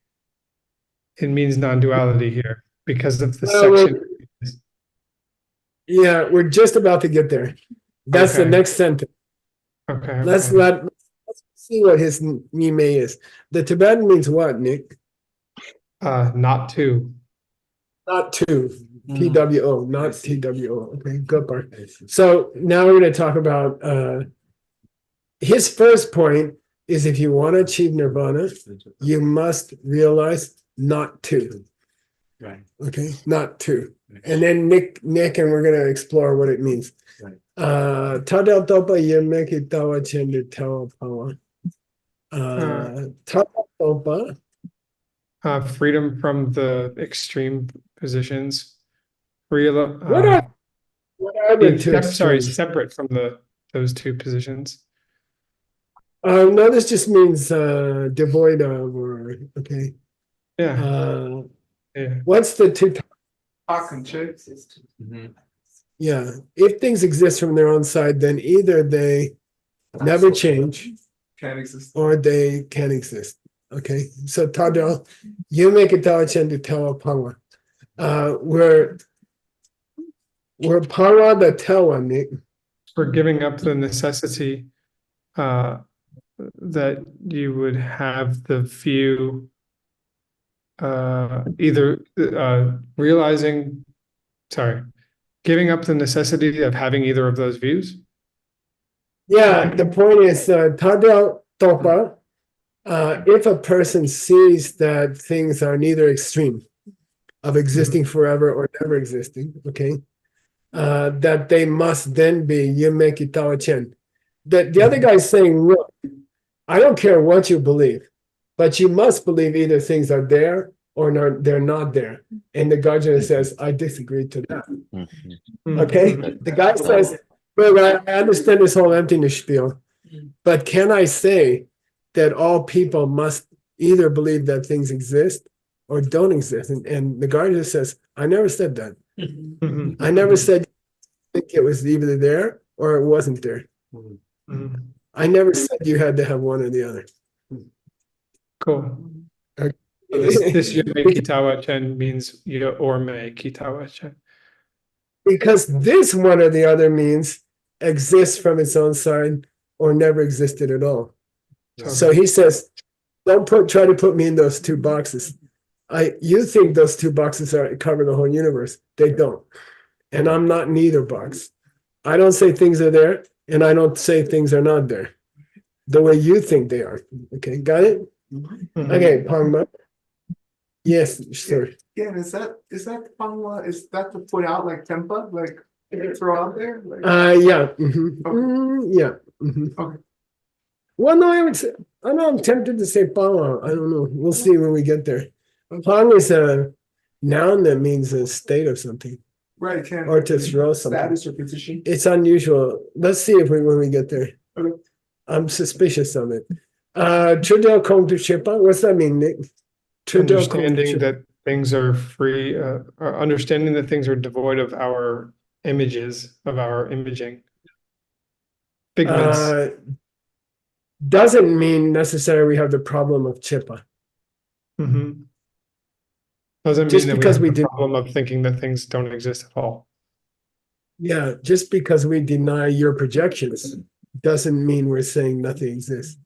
it means non-duality here because of the section. Yeah, we're just about to get there. That's the next sentence. Okay. Let's see what his Nime is. The Tibetan means what, Nick? Not to. Not to. TWO, not TWO. Okay, good part. So now we're going to talk about his first point is if you want to achieve nirvana, you must realize not to. Right. Okay, not to. And then Nick, and we're going to explore what it means. Tadel topa yemeki tawa chendu tawa pawa. Tadel topa. Freedom from the extreme positions. What are the 2 extremes? Separate from those 2 positions. No, this just means devoid of, or okay. Yeah. What's the 2? Talk and chicks. Yeah. If things exist from their own side, then either they never change, can't exist, or they can exist. Okay. So Tadel, you make it Tawa Chen to Tawa Pawa. We're Pawa the Tawa, Nick. For giving up the necessity that you would have the view either giving up the necessity of having either of those views. Yeah, the point is Tadel Topa. If a person sees that things are neither extreme of existing forever or never existing, okay, that they must then be Yumeki Tawa Chen. The other guy's saying, look, I don't care what you believe, but you must believe either things are there or they're not there. And the Nagarjuna says, I disagree to that. Okay? The guy says, well, I understand this whole emptiness spiel, but can I say that all people must either believe that things exist or don't exist? And the Nagarjuna says, I never said that. I never said I think it was either there or it wasn't there. I never said you had to have one or the other. Cool. Okay. So this Yume Kitawa Chen means or me Kitawa Chen. because this one or the other means exists from its own side or never existed at all. So he says, don't try to put me in those two boxes. You think those two boxes cover the whole universe. They don't. And I'm not in either box. I don't say things are there, and I don't say things are not there. The way you think they are. Okay, got it? Okay, Pangma. Yes, sir. Yeah, is that Pangwa? Is that to put out like tempa? Like throw out there? Like... Yeah. Yeah. Okay. Well, no, I know I'm tempted to say Pangwa. I don't know. We'll see when we get there. Pang is a noun that means a state of something. Right, or to throw something. Status or position. It's unusual. Let's see if when we get there. Okay. I'm suspicious of it. Trudel Kong to Chipa. What's that mean, Nick? Understanding that things are free, or understanding that things are devoid of our images, of our imaging. Figments. Doesn't mean necessarily we have the problem of Chipa. Doesn't just mean that because we have the problem of thinking that things don't exist at all. Yeah, just because we deny your projections doesn't mean we're saying nothing exists.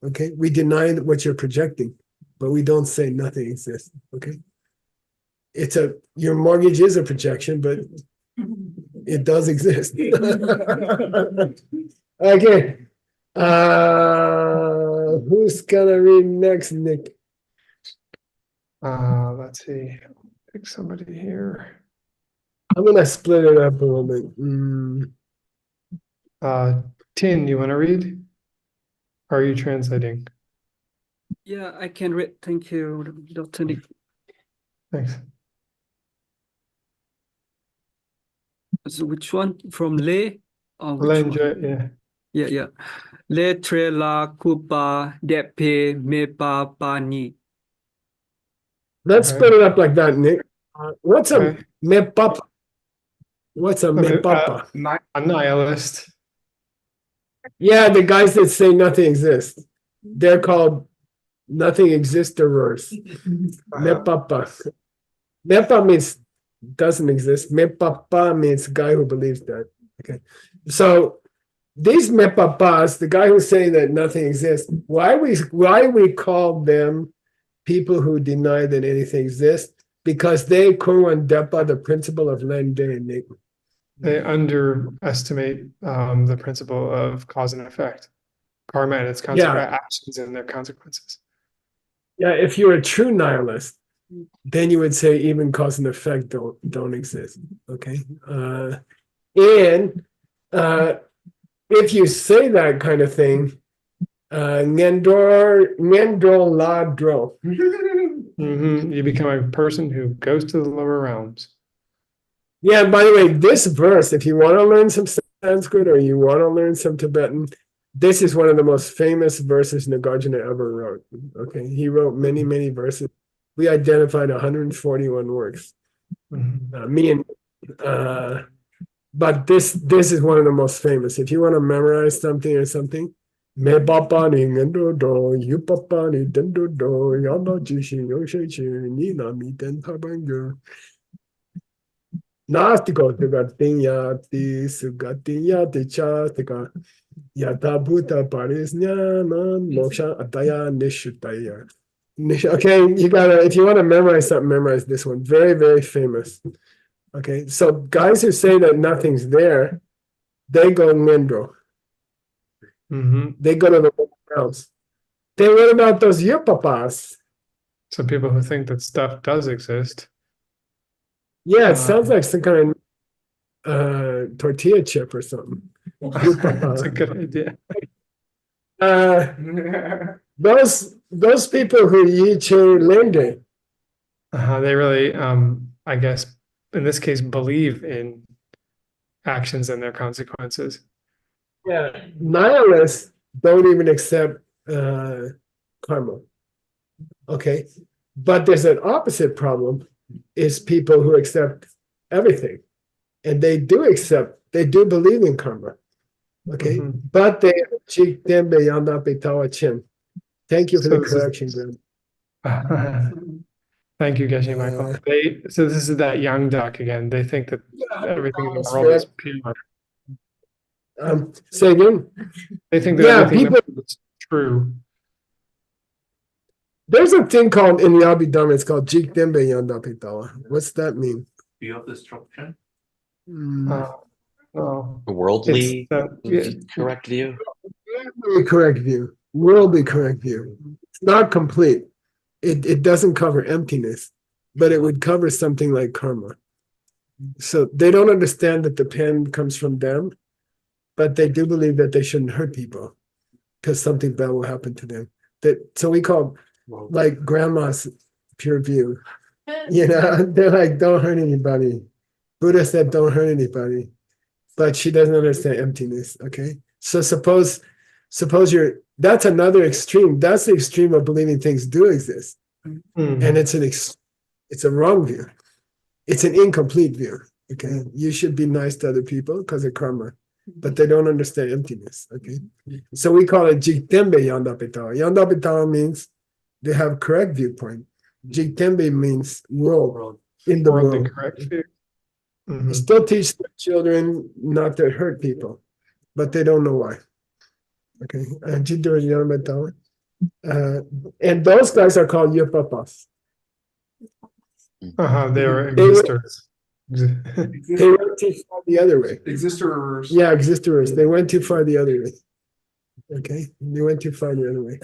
Okay, we deny what you're projecting, but we don't say nothing exists. Okay, your mortgage is a projection, but it does exist. Okay, who's gonna read next, Nick? Let's see. Pick somebody here. I'm gonna split it up a little bit. Tin, you want to read? Or are you translating? Yeah, I can read. Thank you, Dr. Nick. Thanks. So which one? From Le? Or yeah. Yeah. Le tre la kupa depe mepa pani. Let's split it up like that, Nick. What's a mepapa? What's a mepapa? A nihilist. Yeah, the guys that say nothing exists. They're called nothing existerers. Mepapa. Mepa means doesn't exist. Mepapa means guy who believes that. Okay. So these mepapas, the guy who's saying that nothing exists, why we call them people who deny that anything exists? Because they depa the principle of lende. They underestimate the principle of cause and effect, karma and its actions and their consequences. Yeah, if you're a true nihilist, then you would say even cause and effect don't exist. Okay, and if you say that kind of thing, ngendro ladro. You become a person who goes to the lower realms. Yeah, by the way, this verse, if you want to learn some Sanskrit or you want to learn some Tibetan, this is one of the most famous verses Nagarjuna ever wrote. Okay, he wrote many, many verses. We identified 141 works. But this is one of the most famous. If you want to memorize something or something, me papa ni ngendo do, you papa ni dendo do, yano jishi yoshe chi, ni na mi den tabango. Nastiko Sugatinyati Sugatinyati Chatika Yata Bhuta Parisnyanan Moksha Ataya Nishutaya. Okay, you gotta, if you want to memorize something, memorize this one. Very, very famous. Okay, so guys who say that nothing's there, they go Nendro. They go to the house. Then what about those Yupapas? So people who think that stuff does exist. Yeah, it sounds like some kind of tortilla chip or something. That's a good idea. Those people who yiche lende. They really, I guess, in this case, believe in actions and their consequences. Yeah, nihilists don't even accept karma. Okay, but there's an opposite problem. Is people who accept everything, and they do believe in karma. Okay, but they thank you for the correction, Graham. Thank you, Geshe Michael. So this is that young duck again. They think that everything in the that's world is right. pure. Say again? They think that Yeah, everything in people. the world is true. There's a thing called in the Abhidharma, it's called Jikdembe Yandapitawa. What's that mean? Fear of destruction. Oh, Worldly yeah. correct view. Worldly correct view. Worldly correct view. It's not complete. It doesn't cover emptiness, but it would cover something like karma. So they don't understand that the pen comes from them, but they do believe that they shouldn't hurt people because something bad will happen to them. So we call like grandma's pure view. You know, they're like, don't hurt anybody. Buddha said, don't hurt anybody, but she doesn't understand emptiness. Okay, so suppose that's another extreme. That's the extreme of believing things do exist, and it's a wrong view. It's an incomplete view. Okay, you should be nice to other people because of karma, but they don't understand emptiness. Okay, so we call it Jikdembe Yandapitawa. Yandapitawa means they have correct viewpoint. Jikdembe means world in the Worldly world. correct view. They still teach their children not to hurt people, but they don't know why. Okay, and those guys are called yupapas. They are existers. They went too far the other way. Existers. Yeah, existers. They went too far the other way. Okay, they went too far the other way.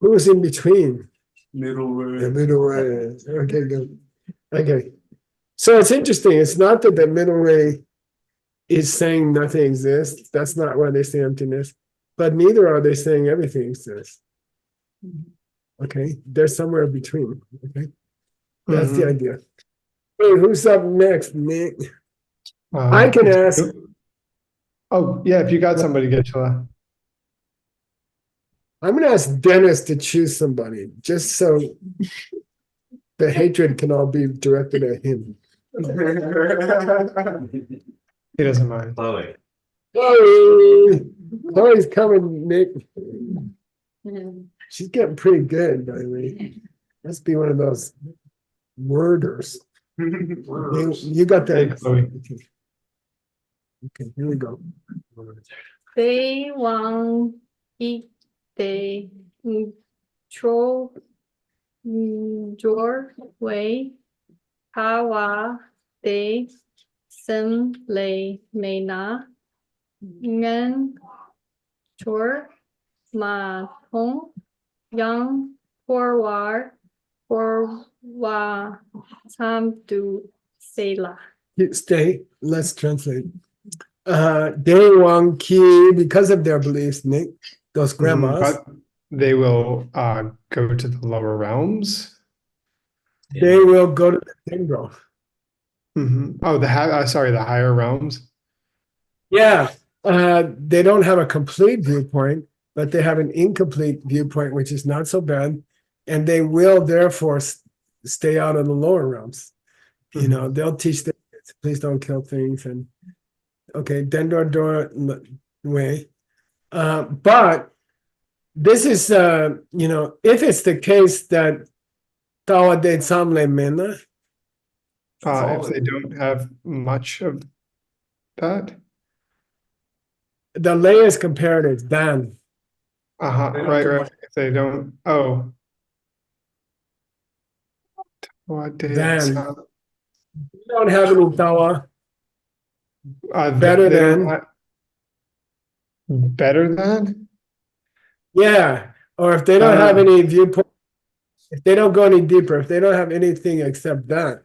Who's in between? Middle way. The middle way. Okay, good. Okay. So it's interesting. It's not that the middle way is saying nothing exists. That's not why they say emptiness. But neither are they saying everything exists. Okay. They're somewhere between. Okay. That's the idea. Hey, who's up next, Nick? I can ask. Oh, yeah, if you got somebody, Geshe. I'm going to ask Dennis to choose somebody just so the hatred can all be directed at him. He doesn't mind. Chloe's coming, Nick. She's getting pretty good, by the way. Must be one of those worders. You got that. Hey, Chloe. Okay, here we go. They want eat they control your way. Hawa they sim lay may na ngan chor ma hong young forward for wa time to say la. Stay. Let's translate. They want ki because of their beliefs, Nick. Those grandmas. But they will go to the lower realms. They will go to the Dendro. Oh, the higher realms. Yeah, they don't have a complete viewpoint, but they have an incomplete viewpoint, which is not so bad, and they will therefore stay out of the lower realms. You know, they'll teach them, please don't kill things, and okay, Dendro door way. But this is, you know, if it's the case that Tawa de Samle Mena, if they don't have much of that, the lay is comparative, Dan. Right. If they don't, what did Dan. You don't have any Tawa. Better than. Better than? Yeah, or if they don't have any viewpoint, if they don't go any deeper, if they don't have anything except that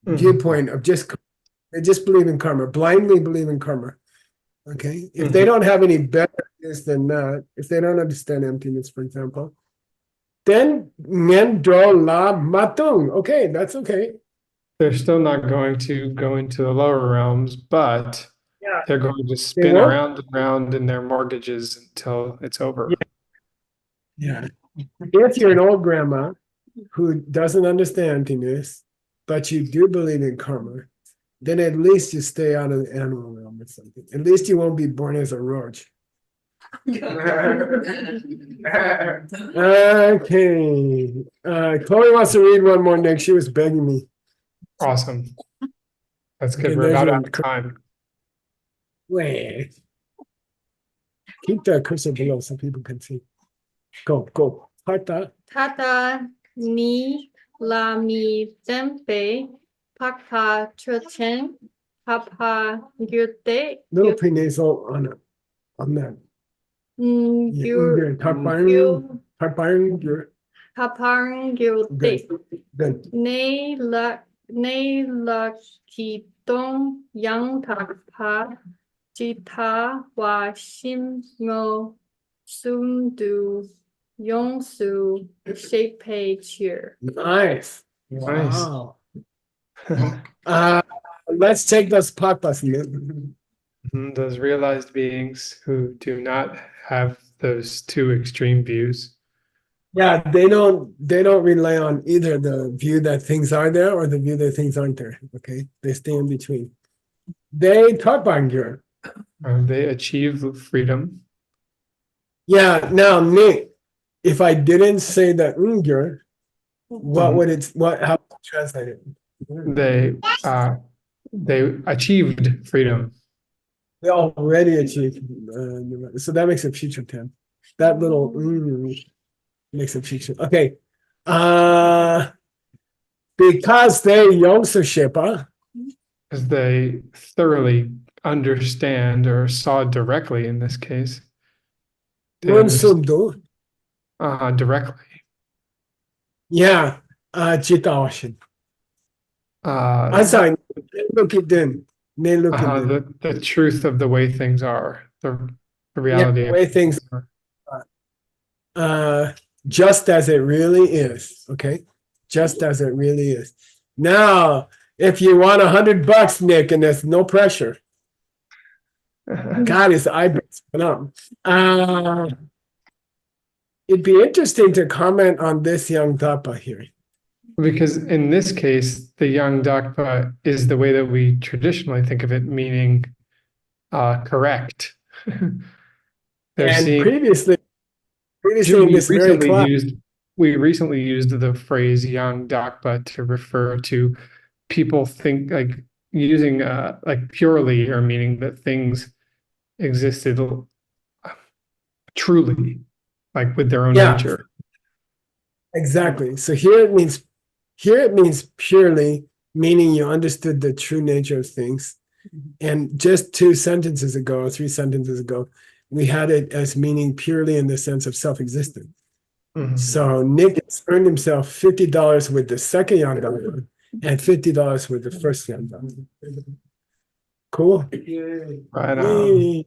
viewpoint of they just believe in karma, blindly believe in karma. Okay, if they don't have any better than that, if they don't understand emptiness, for example, then men draw la matung. Okay, that's okay. They're still not going to go into the lower realms, but they're going to spin won't? around and around in their mortgages until it's over. Yeah. If you're an old grandma who doesn't understand emptiness, but you do believe in karma, then at least you stay out of the animal realm or something. At least you won't be born as a roach. Okay. Chloe wants to read one more, Nick. She was begging me. Awesome. That's good. Okay, We're there's about one. out of time. Wait. Keep that cursor below so people can see. Go. Tata. Tata ni la mi tempe paka chochen papa gyute Little prenasal on that. gyur Tapang, gyur. papang gyute Good. ne la kitong yang tapa jita wa shim ngo sundu yongsu shepe cheer. Nice. Nice. Wow. Let's take those papas. Those realized beings who do not have those two extreme views. Yeah, they don't rely on either the view that things are there or the view that things aren't there. Okay, they stay in between. They tapangyur. They achieve freedom. Yeah. Now, Nick, if I didn't say the ungyur, how would you translate it? They achieved freedom. They already achieved. So that makes it future tense. That little makes it future. Okay. Because they yongsu Because they thoroughly understand or saw directly in this case. Munsundu. Directly. Yeah. Jitawashin. I'm sorry. Look at them. The truth of the way things are. The reality the way things are. Just as it really is. Okay. Just as it really is. Now, if you want $100, Nick, and there's no pressure. God, his eyebrows went up. It'd be interesting to comment on this young Dapa here. Because in this case, the young Dakpa is the way that we traditionally think of it, meaning correct. Previously in this very class, we recently used the phrase young Dakpa to refer to people using like purely, or meaning that things existed truly, like with their own nature. Exactly. So here it means purely, meaning you understood the true nature of things. And just 3 sentences ago, we had it as meaning purely in the sense of self-existence. So Nick has earned himself $50 with the second Yangdang and $50 with the first Yangdang. Cool. Right on.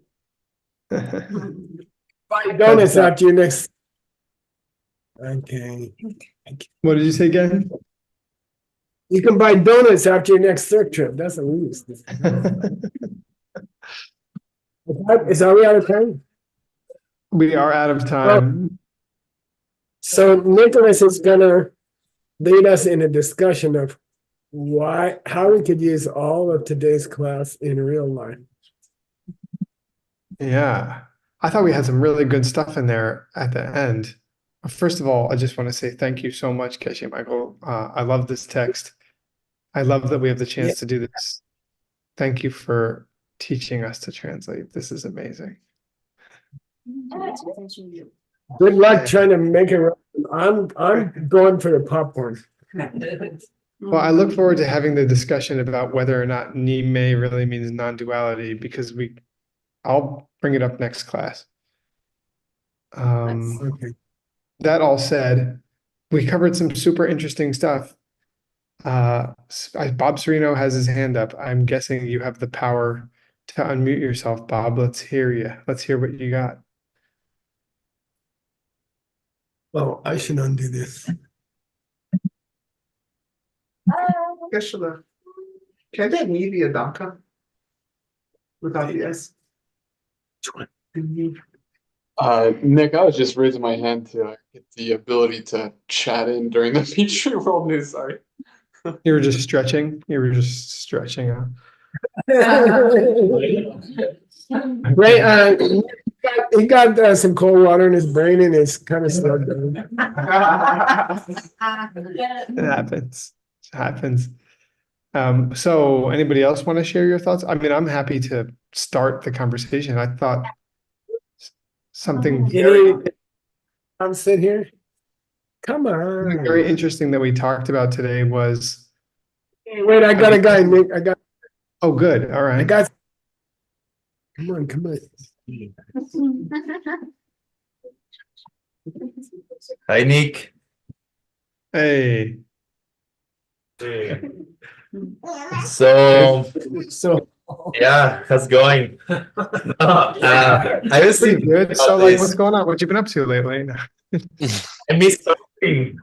Buy donuts after your next. Okay. What did you say again? You can buy donuts after your next circ trip. That's what we used to say. Are we out of time? We are out of time. So Nicholas is gonna lead us in a discussion of how we could use all of today's class in real life. Yeah, I thought we had some really good stuff in there at the end. First of all, I just want to say thank you so much, Geshe Michael. I love this text. I love that we have the chance to do this. Thank you for teaching us to translate. This is amazing. Good luck trying to make it. I'm going for the popcorn. Well, I look forward to having the discussion about whether or not ni mei really means non-duality, because I'll bring it up next class. Okay. That all said, we covered some super interesting stuff. Bob Serino has his hand up. I'm guessing you have the power to unmute yourself, Bob. Let's hear you. Let's hear what you got. Oh, I should undo this. Can that me be a Danka? Without the S? Nick, I was just raising my hand to get the ability to chat in during the feature world news. Sorry. You were just stretching. You were just stretching out. Great. got some cold water in his brain and it's kind of slowed down. It happens. It happens. So anybody else want to share your thoughts? I mean, I'm happy to start the conversation. I thought something I'm sitting here. Come on. very interesting that we talked about today was. Hey, wait, I got a guy, Nick. I got. Oh, good. All right. I got. Come on. Hi, Nick. Hey. So yeah, how's it going? I was Pretty thinking good. about So, like, this. what's going on? What you been up to lately? I miss surfing.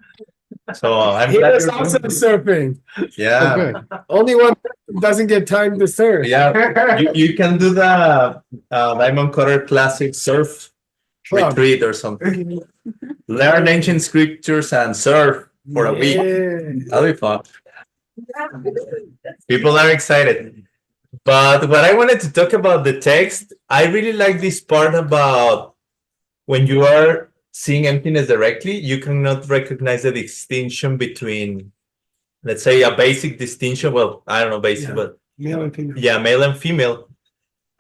So I'm He glad was you're also surfing. Yeah. Oh, good. Only one doesn't get time to surf. Yeah, you can do the Diamond Cutter Classic Surf Retreat or something. Learn ancient scriptures and surf for a week. That'll be fun. People are excited. But what I wanted to talk about the text, I really like this part about when you are seeing emptiness directly, you cannot recognize the distinction between, let's say, a basic distinction. Well, I don't know, basic, but Male and female. yeah, male and female.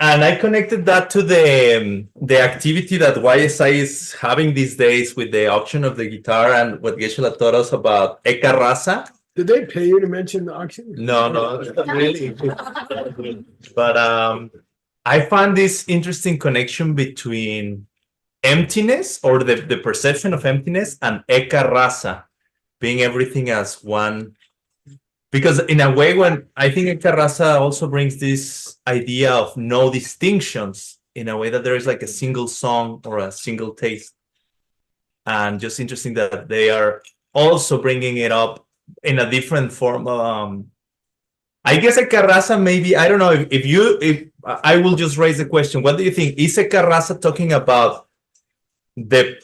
And I connected that to the activity that YSI is having these days with the auction of the guitar and what Geshe taught us about Eka Rasa. Did they pay you to mention the auction? No, not really. But I found this interesting connection between emptiness or the perception of emptiness and Eka Rasa being everything as one. Because in a way, when I think Eka Rasa also brings this idea of no distinctions in a way that there is like a single song or a single taste. And just interesting that they are also bringing it up in a different form. I guess Eka Rasa maybe, I don't know if I will just raise the question. What do you think? Is Eka Rasa talking about the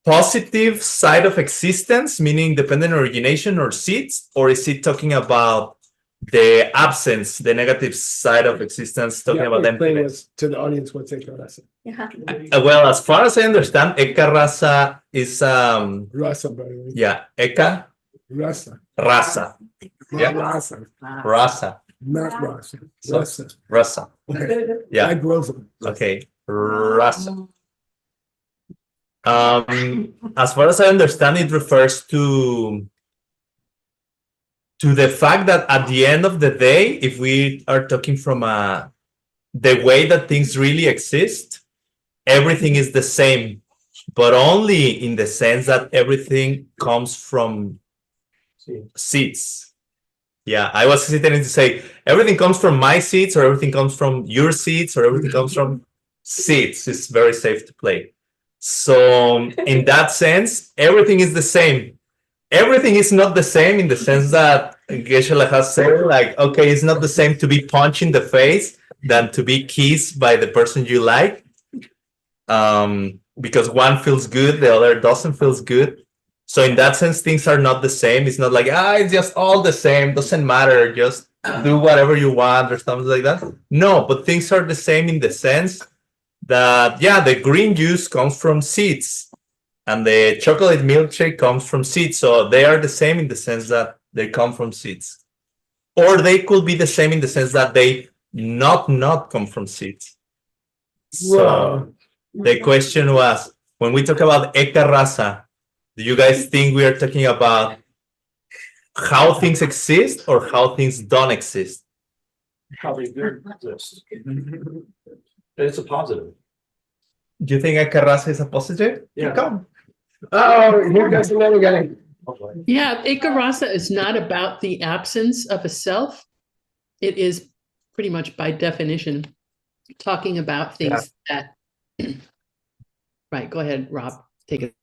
positive side of existence, meaning dependent origination or seeds, or is it talking about the absence, the negative side of existence, talking about emptiness? To the audience, what's Eka Rasa? Well, as far as I understand, Eka Rasa is Rasa, by the way. yeah, Eka Rasa. Rasa. Yeah. Rasa. Rasa. Not Rasa. So, Rasa. Rasa. Okay. Yeah. Like Rosa. Okay. Rasa. As far as I understand, it refers to the fact that at the end of the day, if we are talking from the way that things really exist, everything is the same, but only in the sense that everything comes from seeds. Yeah, I was hesitating to say everything comes from my seeds, or everything comes from your seeds, or everything comes from seeds. It's very safe to play. So in that sense, everything is the same. Everything is not the same in the sense that Geshe has said, like, okay, it's not the same to be punched in the face than to be kissed by the person you like. Because one feels good, the other doesn't feel good. So in that sense, things are not the same. It's not like, it's just all the same, doesn't matter, just do whatever you want or something like that. No, but things are the same in the sense that, yeah, the green juice comes from seeds and the chocolate milkshake comes from seeds. So they are the same in the sense that they come from seeds. Or they could be the same in the sense that they not come from seeds. So the question was, when we talk about Eka Rasa, do you guys think we are talking about how things exist or how things don't exist? How they do exist. It's a positive. Do you think Eka Rasa is a positive? Yeah. Come. Oh, here goes another guy. Yeah, Eka Rasa is not about the absence of a self. It is pretty much by definition talking about things that. Right, go ahead, Rob. Take it.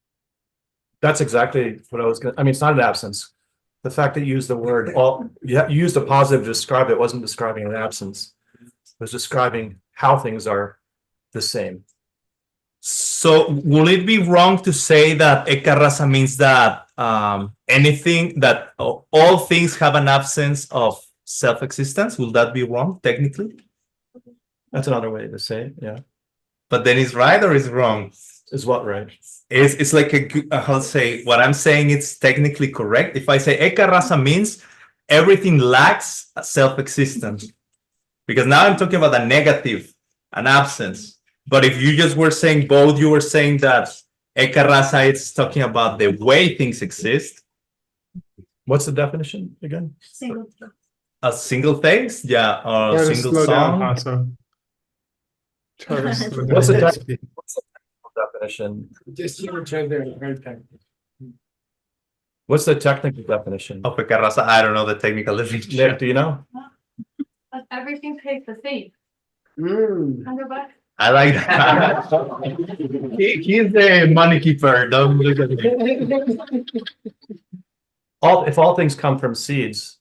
That's exactly what I was going to, I mean, it's not an absence. The fact that you used the word, you used a positive to describe it wasn't describing an absence. It was describing how things are the same. So will it be wrong to say that Eka Rasa means that anything, that all things have an absence of self-existence? Will that be wrong, technically? That's another way to say it, yeah. but then it's right or it's wrong? Is what right? It's like how to say, what I'm saying it's technically correct. If I say Eka rasa means everything lacks self-existence. Because now I'm talking about a negative, an absence. But if you just were saying both, you were saying that Eka rasa is talking about the way things exist. What's the definition again? Single. A single face, yeah, or Try a to single slow down, song. Hasso. Try to slow What's the down. definition? Just here, try there, right there. What's the technical definition? Of Eka rasa, I don't know the technical definition. Nick, do you know? But everything pays the same. Mm. $100. I like that. He's the money keeper. Don't look at him. If all things come from seeds,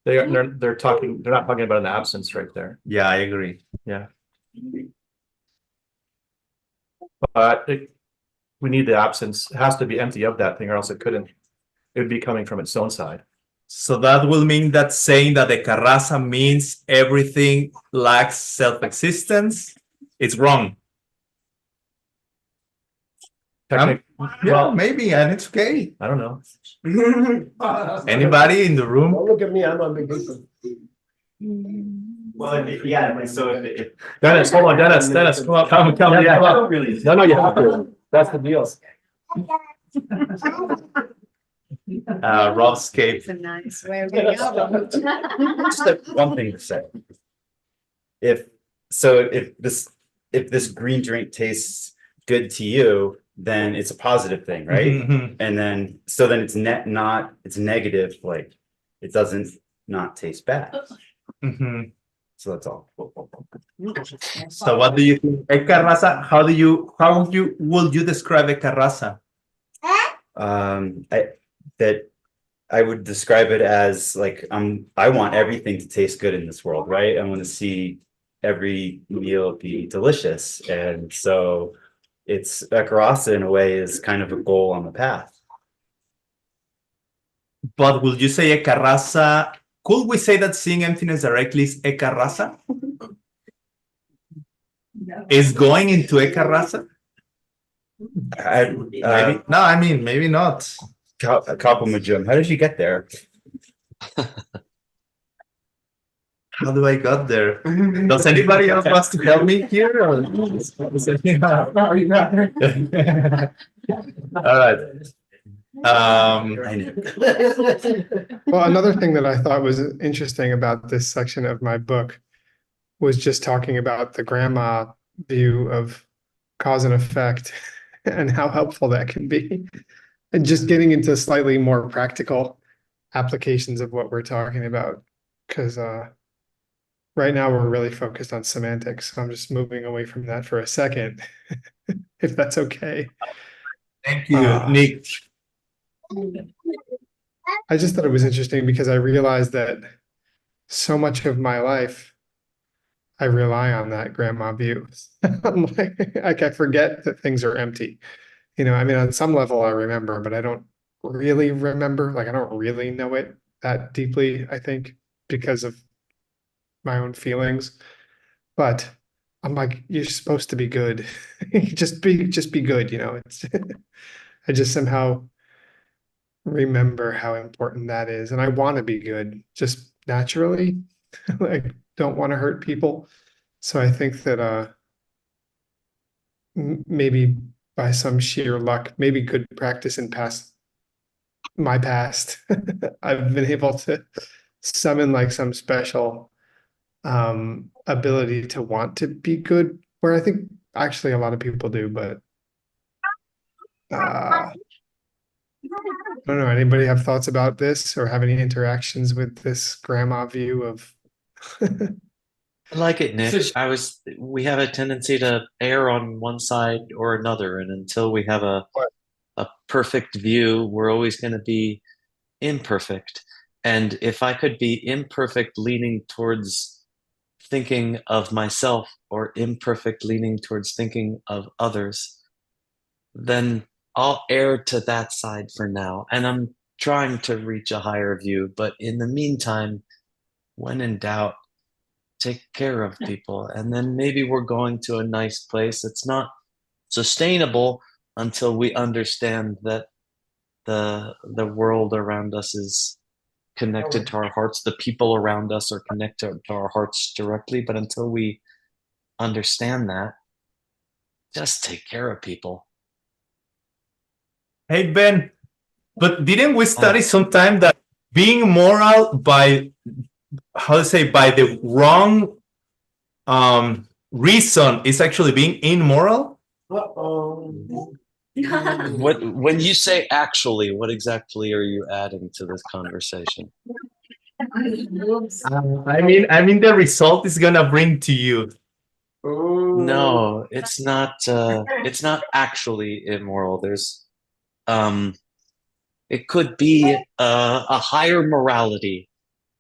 they're not talking about an absence right there. Yeah, I agree. Yeah. But we need the absence. It has to be empty of that thing, or else it would be coming from its own side. So that will mean that saying that Eka rasa means everything lacks self-existence, it's wrong. Well, maybe, and it's okay. I don't know. Anybody in the room? Don't look at me, I'm on vacation. Well, yeah, so if Dennis, hold on, Dennis, come up, come, yeah, come up. No, you have to. That's the deal. Robscape. It's a nice way of getting out. just one thing to say. If this green drink tastes good to you, then it's a positive thing, right? Mhm. And then it's it's negative, like it doesn't not taste bad. Mhm. So that's all. So what do you think? Eka rasa, how would you describe Eka rasa? I would describe it as like I want everything to taste good in this world, right? I want to see every meal be delicious, and so it's Eka rasa in a way is kind of a goal on the path. But will you say Eka rasa? Could we say that seeing emptiness directly is Eka rasa? Is going into Eka rasa? Maybe. No, I mean maybe not. Compliment, Jim. How did you get there? How do I got there? Does anybody else want to help me here? Or... All right. Well, another thing that I thought was interesting about this section of my book was just talking about the grandma view of cause and effect and how helpful that can be. And just getting into slightly more practical applications of what we're talking about. Because right now we're really focused on semantics. So I'm just moving away from that for a second, if that's okay. Thank you, Nick. I just thought it was interesting because I realized that so much of my life, I rely on that grandma view. Like I forget that things are empty. You know, I mean, on some level I remember, but I don't really remember. Like I don't really know it that deeply, I think, because of my own feelings. But I'm like, you're supposed to be good. just be good, you know. It's I just somehow remember how important that is. And I want to be good just naturally. Like don't want to hurt people. So I think that maybe by some sheer luck, maybe good practice in my past, I've been able to summon like some special ability to want to be good, where I think actually a lot of people do, but I don't know. Anybody have thoughts about this or have any interactions with this grandma view of I like it, Nick. We have a tendency to err on one side or another, and until we have a perfect view, we're always going to be imperfect. And if I could be imperfect leaning towards thinking of myself or imperfect leaning towards thinking of others, then I'll err to that side for now. And I'm trying to reach a higher view. But in the meantime, when in doubt, take care of people, and then maybe we're going to a nice place. It's not sustainable until we understand that the world around us is connected to our hearts. The people around us are connected to our hearts directly, but until we understand that, just take care of people. Hey, Ben, but didn't we study sometime that being moral by, how to say, by the wrong reason is actually being immoral? When you say actually, what exactly are you adding to this conversation? I mean, the result is gonna bring to you. No, it's not. It's not actually immoral. There's, it could be a higher morality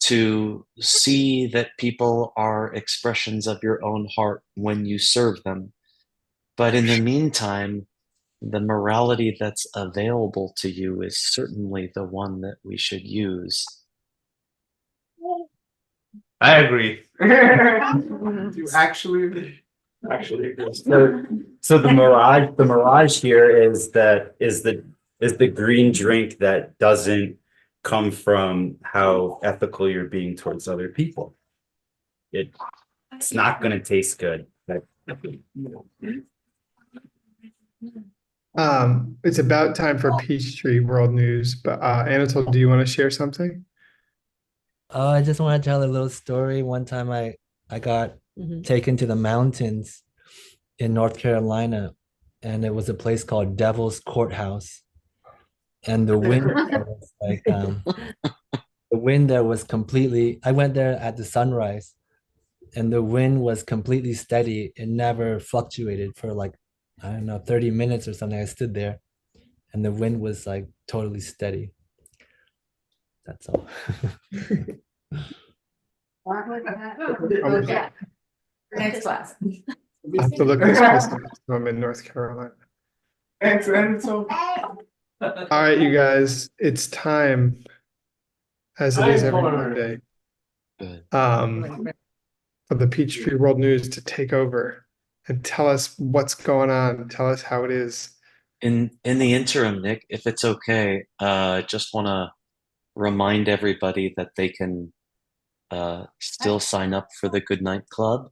to see that people are expressions of your own heart when you serve them. But in the meantime, the morality that's available to you is certainly the one that we should use. I agree. You actually So the mirage here is the green drink that doesn't come from how ethical you're being towards other people. It's not going to taste good. It's about time for Peachtree World News, but Anatole, do you want to share something? I just want to tell a little story. One time I got taken to the mountains in North Carolina, and it was a place called Devil's Courthouse. And the wind there was like the wind there was completely, I went there at the sunrise, and the wind was completely steady. It never fluctuated for like, I don't know, 30 minutes or something. I stood there and the wind was like totally steady. That's all. Next class. I have to look this place up. I'm in North Carolina. Thanks, Anatole. All right, you guys, it's time, as it is every Monday, for the Peachtree World News to take over and tell us what's going on. Tell us how it is. In the interim, Nick, if it's okay, just want to remind everybody that they can still sign up for the Goodnight Club,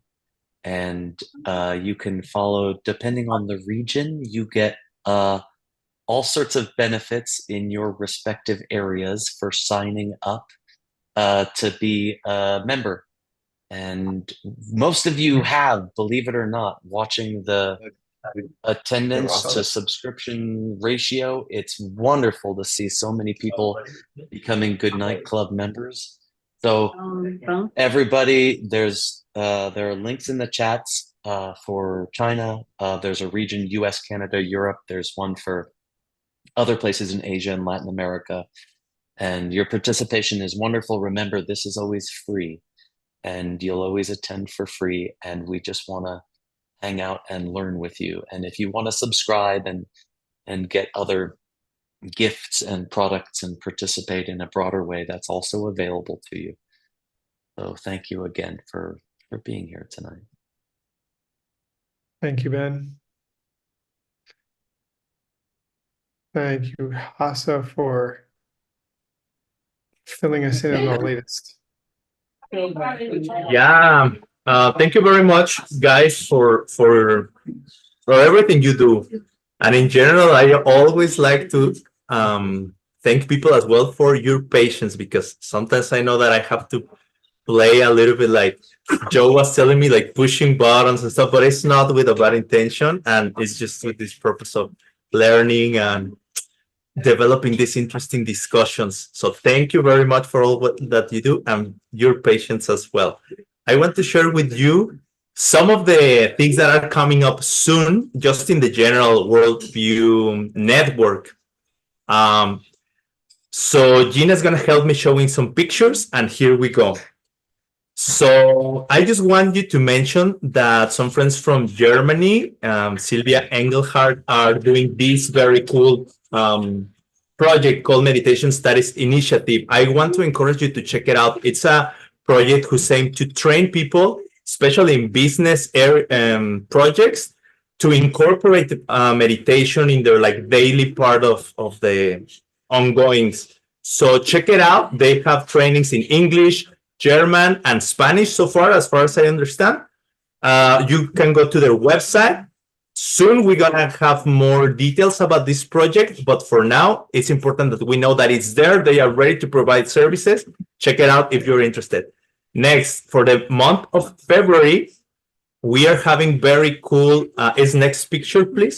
and you can follow, depending on the region, you get all sorts of benefits in your respective areas for signing up to be a member. And most of you have, believe it or not, watching the attendance to subscription ratio. It's wonderful to see so many people becoming Goodnight Club members. So everybody, there are links in the chats for China. There's a region, US, Canada, Europe. There's one for other places in Asia and Latin America. And your participation is wonderful. Remember, this is always free, and you'll always attend for free. And we just want to hang out and learn with you. And if you want to subscribe and get other gifts and products and participate in a broader way, that's also available to you. So thank you again for being here tonight. Thank you, Ben. Thank you, Hasa, for filling us in on the latest. Yeah. Thank you very much, guys, for everything you do. And in general, I always like to thank people as well for your patience, because sometimes I know that I have to play a little bit like Joe was telling me, like pushing buttons and stuff, but it's not with a bad intention, and it's just with this purpose of learning and developing these interesting discussions. So thank you very much for all that you do and your patience as well. I want to share with you some of the things that are coming up soon, just in the general worldview network. So Gina's going to help me showing some pictures, and here we go. So I just want you to mention that some friends from Germany, Sylvia Engelhardt, are doing this very cool project called Meditation Studies Initiative. I want to encourage you to check it out. It's a project who's aimed to train people, especially in business projects, to incorporate meditation in their like daily part of the ongoings. So check it out. They have trainings in English, German, and Spanish so far as I understand. You can go to their website. Soon we're gonna have more details about this project, but for now, it's important that we know that it's there. They are ready to provide services. Check it out if you're interested. Next, for the month of February, we are having very cool, is next picture, please?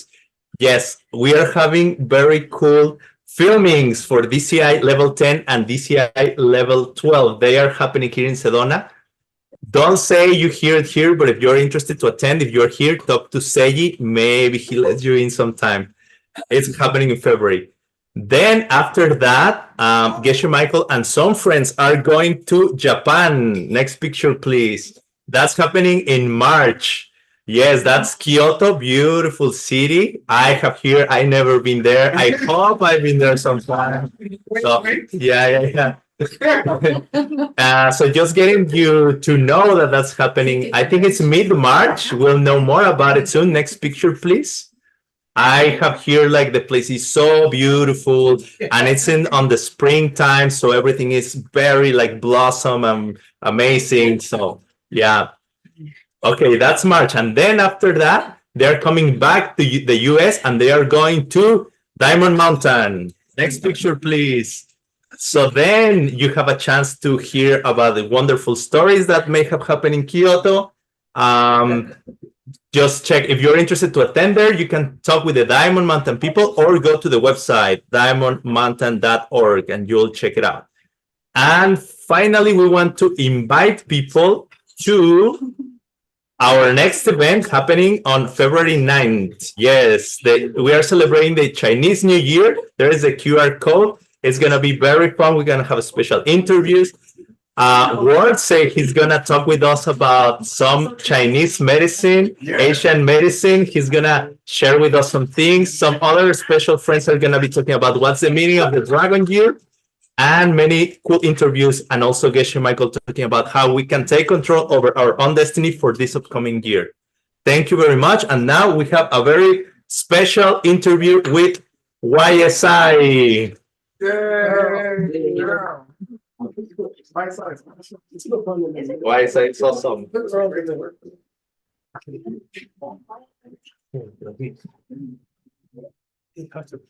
Yes, we are having very cool filmings for DCI level 10 and DCI level 12. They are happening here in Sedona. Don't say you hear it here, but if you're interested to attend, if you're here, talk to Seiji. Maybe he lets you in sometime. It's happening in February. Then after that, Geshe Michael and some friends are going to Japan. Next picture, please. That's happening in March. Yes, that's Kyoto, beautiful city. I never been there. I hope I've been there sometime. So, yeah. So just getting you to know that that's happening. I think it's mid-March. We'll know more about it soon. Next picture, please. I have here like the place is so beautiful and it's on the springtime, so everything is very like blossom and amazing. So yeah. Okay, that's March. And then after that, they're coming back to the US and they are going to Diamond Mountain. Next picture, please. So then you have a chance to hear about the wonderful stories that may have happened in Kyoto. Just check if you're interested to attend there. You can talk with the Diamond Mountain people or go to the website diamondmountain.org and you'll check it out. And finally, we want to invite people to our next event happening on February 9th. Yes, we are celebrating the Chinese New Year. There is a QR code. It's going to be very fun. We're going to have special interviews. Ward said he's going to talk with us about some Chinese medicine, Asian medicine. He's going to share with us some things. Some other special friends are going to be talking about what's the meaning of the Dragon Year and many cool interviews. And also Geshe Michael talking about how we can take control over our own destiny for this upcoming year. Thank you very much. And now we have a very special interview with YSI. YSI is awesome.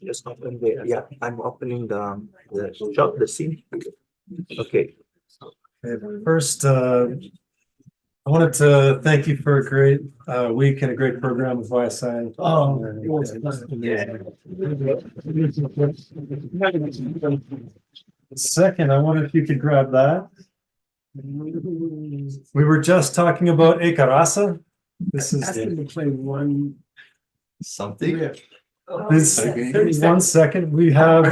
Just open the, I'm opening the shop, the scene. Okay. First, I wanted to thank you for a great week and a great program with YSI. Second, I wonder if you could grab that. We were just talking about Ekarasa. This is to play one something. This 1 second. We have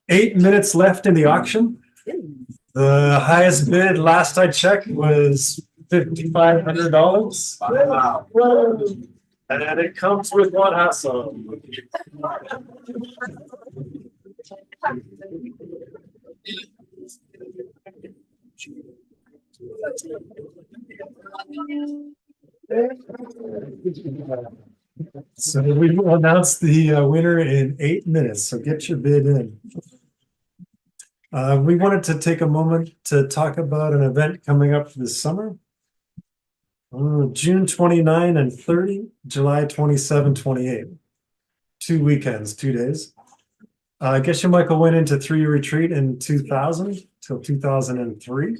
8 minutes left in the auction. The highest bid last I checked was $5,500. Wow. And it comes with one hassle. So we will announce the winner in 8 minutes, so get your bid in. We wanted to take a moment to talk about an event coming up this summer. June 29 and 30, July 27, 28. 2 weekends, 2 days. Geshe Michael went into 3-year retreat in 2000 till 2003.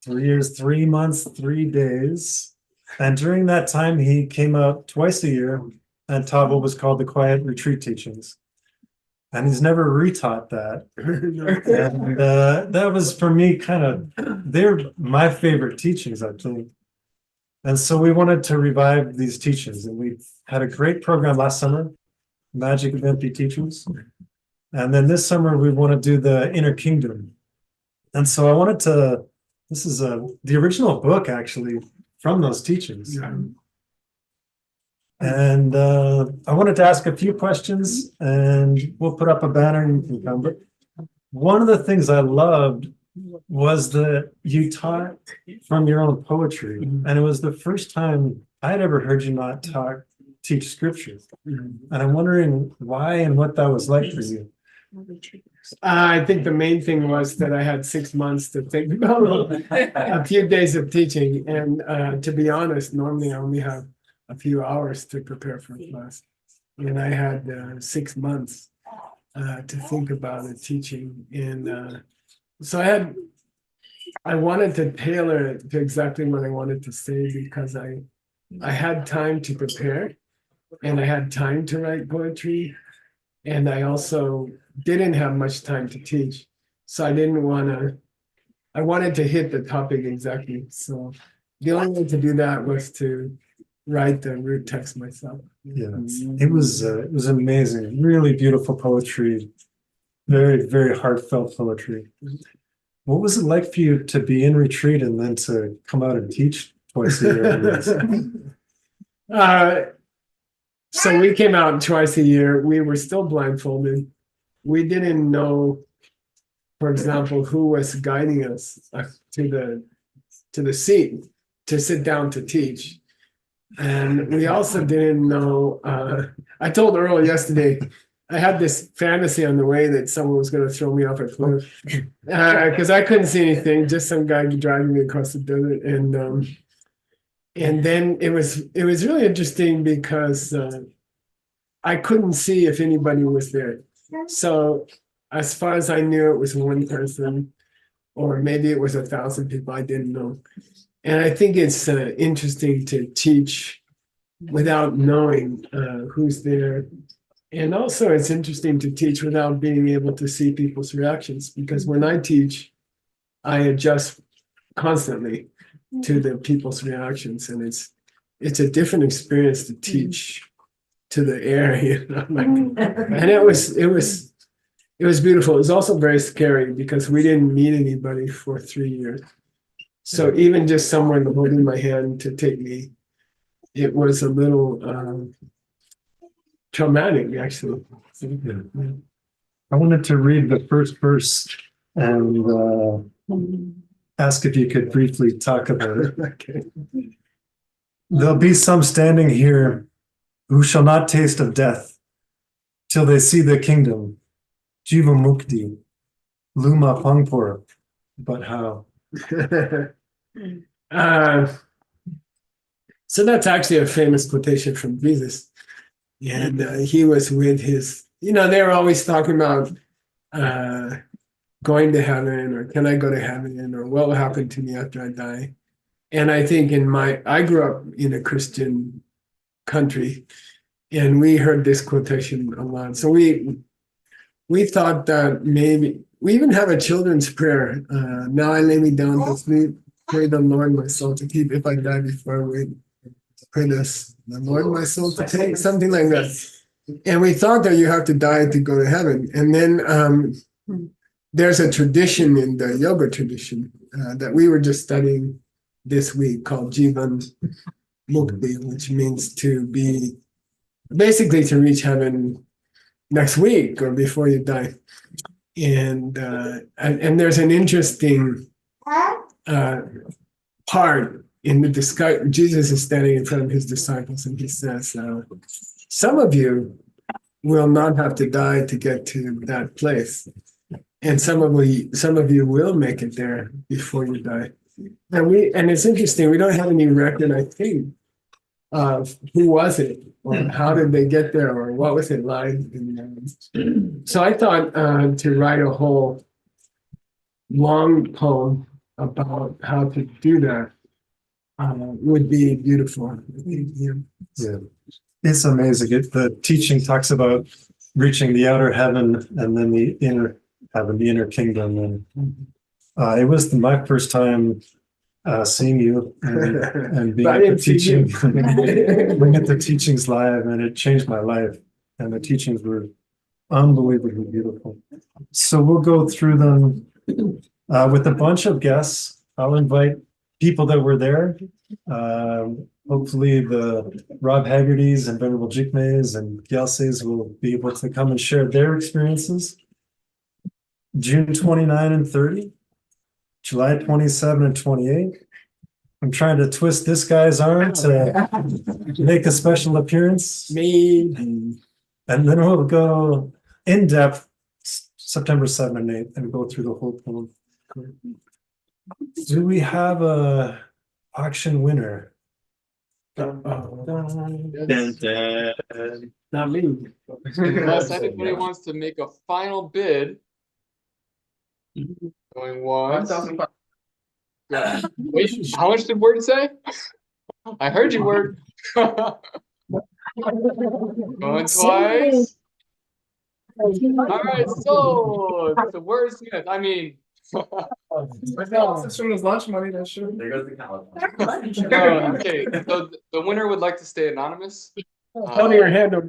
3 years, 3 months, 3 days. And during that time, he came out twice a year and taught what was called the Quiet Retreat Teachings. And he's never retaught that. And that was for me they're my favorite teachings, I think. And so we wanted to revive these teachings. And we had a great program last summer, Magic of Empty Teachings. And then this summer, we want to do the Inner Kingdom. And so I wanted to, this is the original book, actually, from those teachings. Yeah. And I wanted to ask a few questions, and we'll put up a banner and you can come. But one of the things I loved was that you taught from your own poetry, and it was the first time I'd ever heard you not teach scripture. And I'm wondering why and what that was like for you. I think the main thing was that I had 6 months to think about a few days of teaching. And to be honest, normally I only have a few hours to prepare for a class. And I had 6 months to think about the teaching. And so I wanted to tailor it to exactly what I wanted to say, because I had time to prepare and I had time to write poetry. And I also didn't have much time to teach. So I wanted to hit the topic exactly. So the only way to do that was to write the root text myself. Yeah, it was amazing. Really beautiful poetry. Very, very heartfelt poetry. What was it like for you to be in retreat and then to come out and teach twice a year? So we came out twice a year. We were still blindfolded. We didn't know, for example, who was guiding us to the seat to sit down to teach. And we also didn't know, I told Earl yesterday, I had this fantasy on the way that someone was going to throw me off a cliff because I couldn't see anything, just some guy driving me across the desert. And then it was really interesting because I couldn't see if anybody was there. So as far as I knew, it was one person, or maybe it was 1,000 people. I didn't know. And I think it's interesting to teach without knowing who's there. And also it's interesting to teach without being able to see people's reactions, because when I teach, I adjust constantly to the people's reactions, and it's a different experience to teach to the air, you know. And it was beautiful. It was also very scary because we didn't meet anybody for 3 years. So even just someone holding my hand to take me, it was a little traumatic, actually. I wanted to read the first verse and ask if you could briefly talk about it. Okay. There'll be some standing here who shall not taste of death till they see the kingdom. Jiva Mukti, Luma Pangpur, but how? So that's actually a famous quotation from Jesus. And he was with his, they were always talking about going to heaven, or can I go to heaven, or what will happen to me after I die. And I think I grew up in a Christian country, and we heard this quotation a lot. So we thought that maybe, we even have a children's prayer. Now I lay me down to sleep, pray the Lord my soul to keep. If I die before I wake, pray this, the Lord my soul to take, something like that. And we thought that you have to die to go to heaven. And then there's a tradition in the yoga tradition that we were just studying this week called Jivan Mukti, which means to be, basically to reach heaven next week or before you die. And there's an interesting part in the discussion. Jesus is standing in front of his disciples and he says, some of you will not have to die to get to that place. And some of you will make it there before you die. And it's interesting, we don't have any record, I think, of who was it, or how did they get there, or what was it like. So I thought to write a whole long poem about how to do that would be beautiful. Yeah, it's amazing. The teaching talks about reaching the outer heaven and then the inner heaven, the inner kingdom. And it was my first time seeing you and being at the teaching, being at the teachings live, and it changed my life. And the teachings were unbelievably beautiful. So we'll go through them with a bunch of guests. I'll invite people that were there. Hopefully the Rob Haggertys and Venerable Jigmes and Gyaltses will be able to come and share their experiences. June 29 and 30, July 27 and 28. I'm trying to twist this guy's arm to make a special appearance. Me. And then we'll go in depth September 7 and 8 and go through the whole poem. Do we have a auction winner? Not me. Unless anybody wants to make a final bid. Going once. Wait, how much did Word say? I heard you, Word. Going twice. All right, so the Word Smith. I mean. This from his lunch money. That's true. There goes the calendar. Okay, so the winner would like to stay anonymous. Holding your hand up.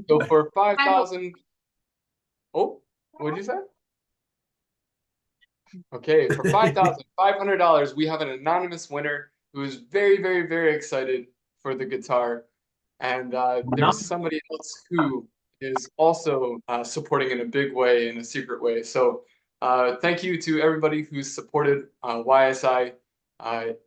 So for 5,000. Oh, what did you say? Okay, for $5,500, we have an anonymous winner who is very, very, very excited for the guitar. And there's somebody else who is also supporting in a big way, in a secret way. So thank you to everybody who's supported YSI.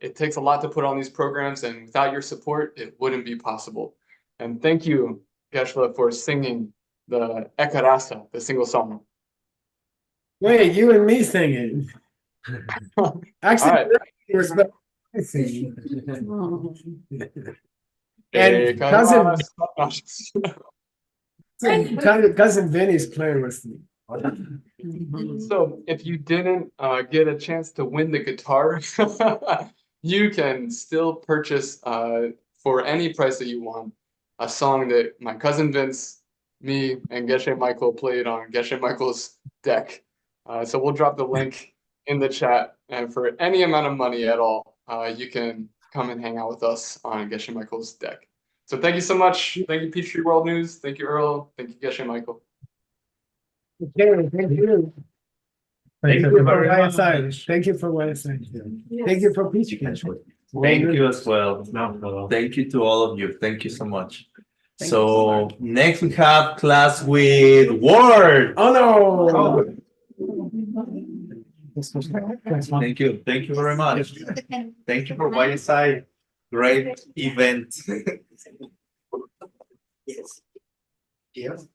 It takes a lot to put on these programs, and without your support, it wouldn't be possible. And thank you, Geshe, for singing the Eka Rasa, the single song. Wait, you and me singing. Actually, singing. And cousin Vinny's playing with me. So if you didn't get a chance to win the guitar, you can still purchase for any price that you want a song that my cousin Vince, me, and Geshe Michael played on Geshe Michael's deck. So we'll drop the link in the chat, and for any amount of money at all, you can come and hang out with us on Geshe Michael's deck. So thank you so much. Thank you, Peachtree World News. Thank you, Earl. Thank you, Geshe Michael. Okay, thank you. Thank you for YSI. Thank you for YSI. Thank you for Peach. Thank you as well. Thank you to all of you. Thank you so much. So next we have class with Word. Oh no. Thank you. Thank you very much. Thank you for YSI. Great event. Yes. Yes.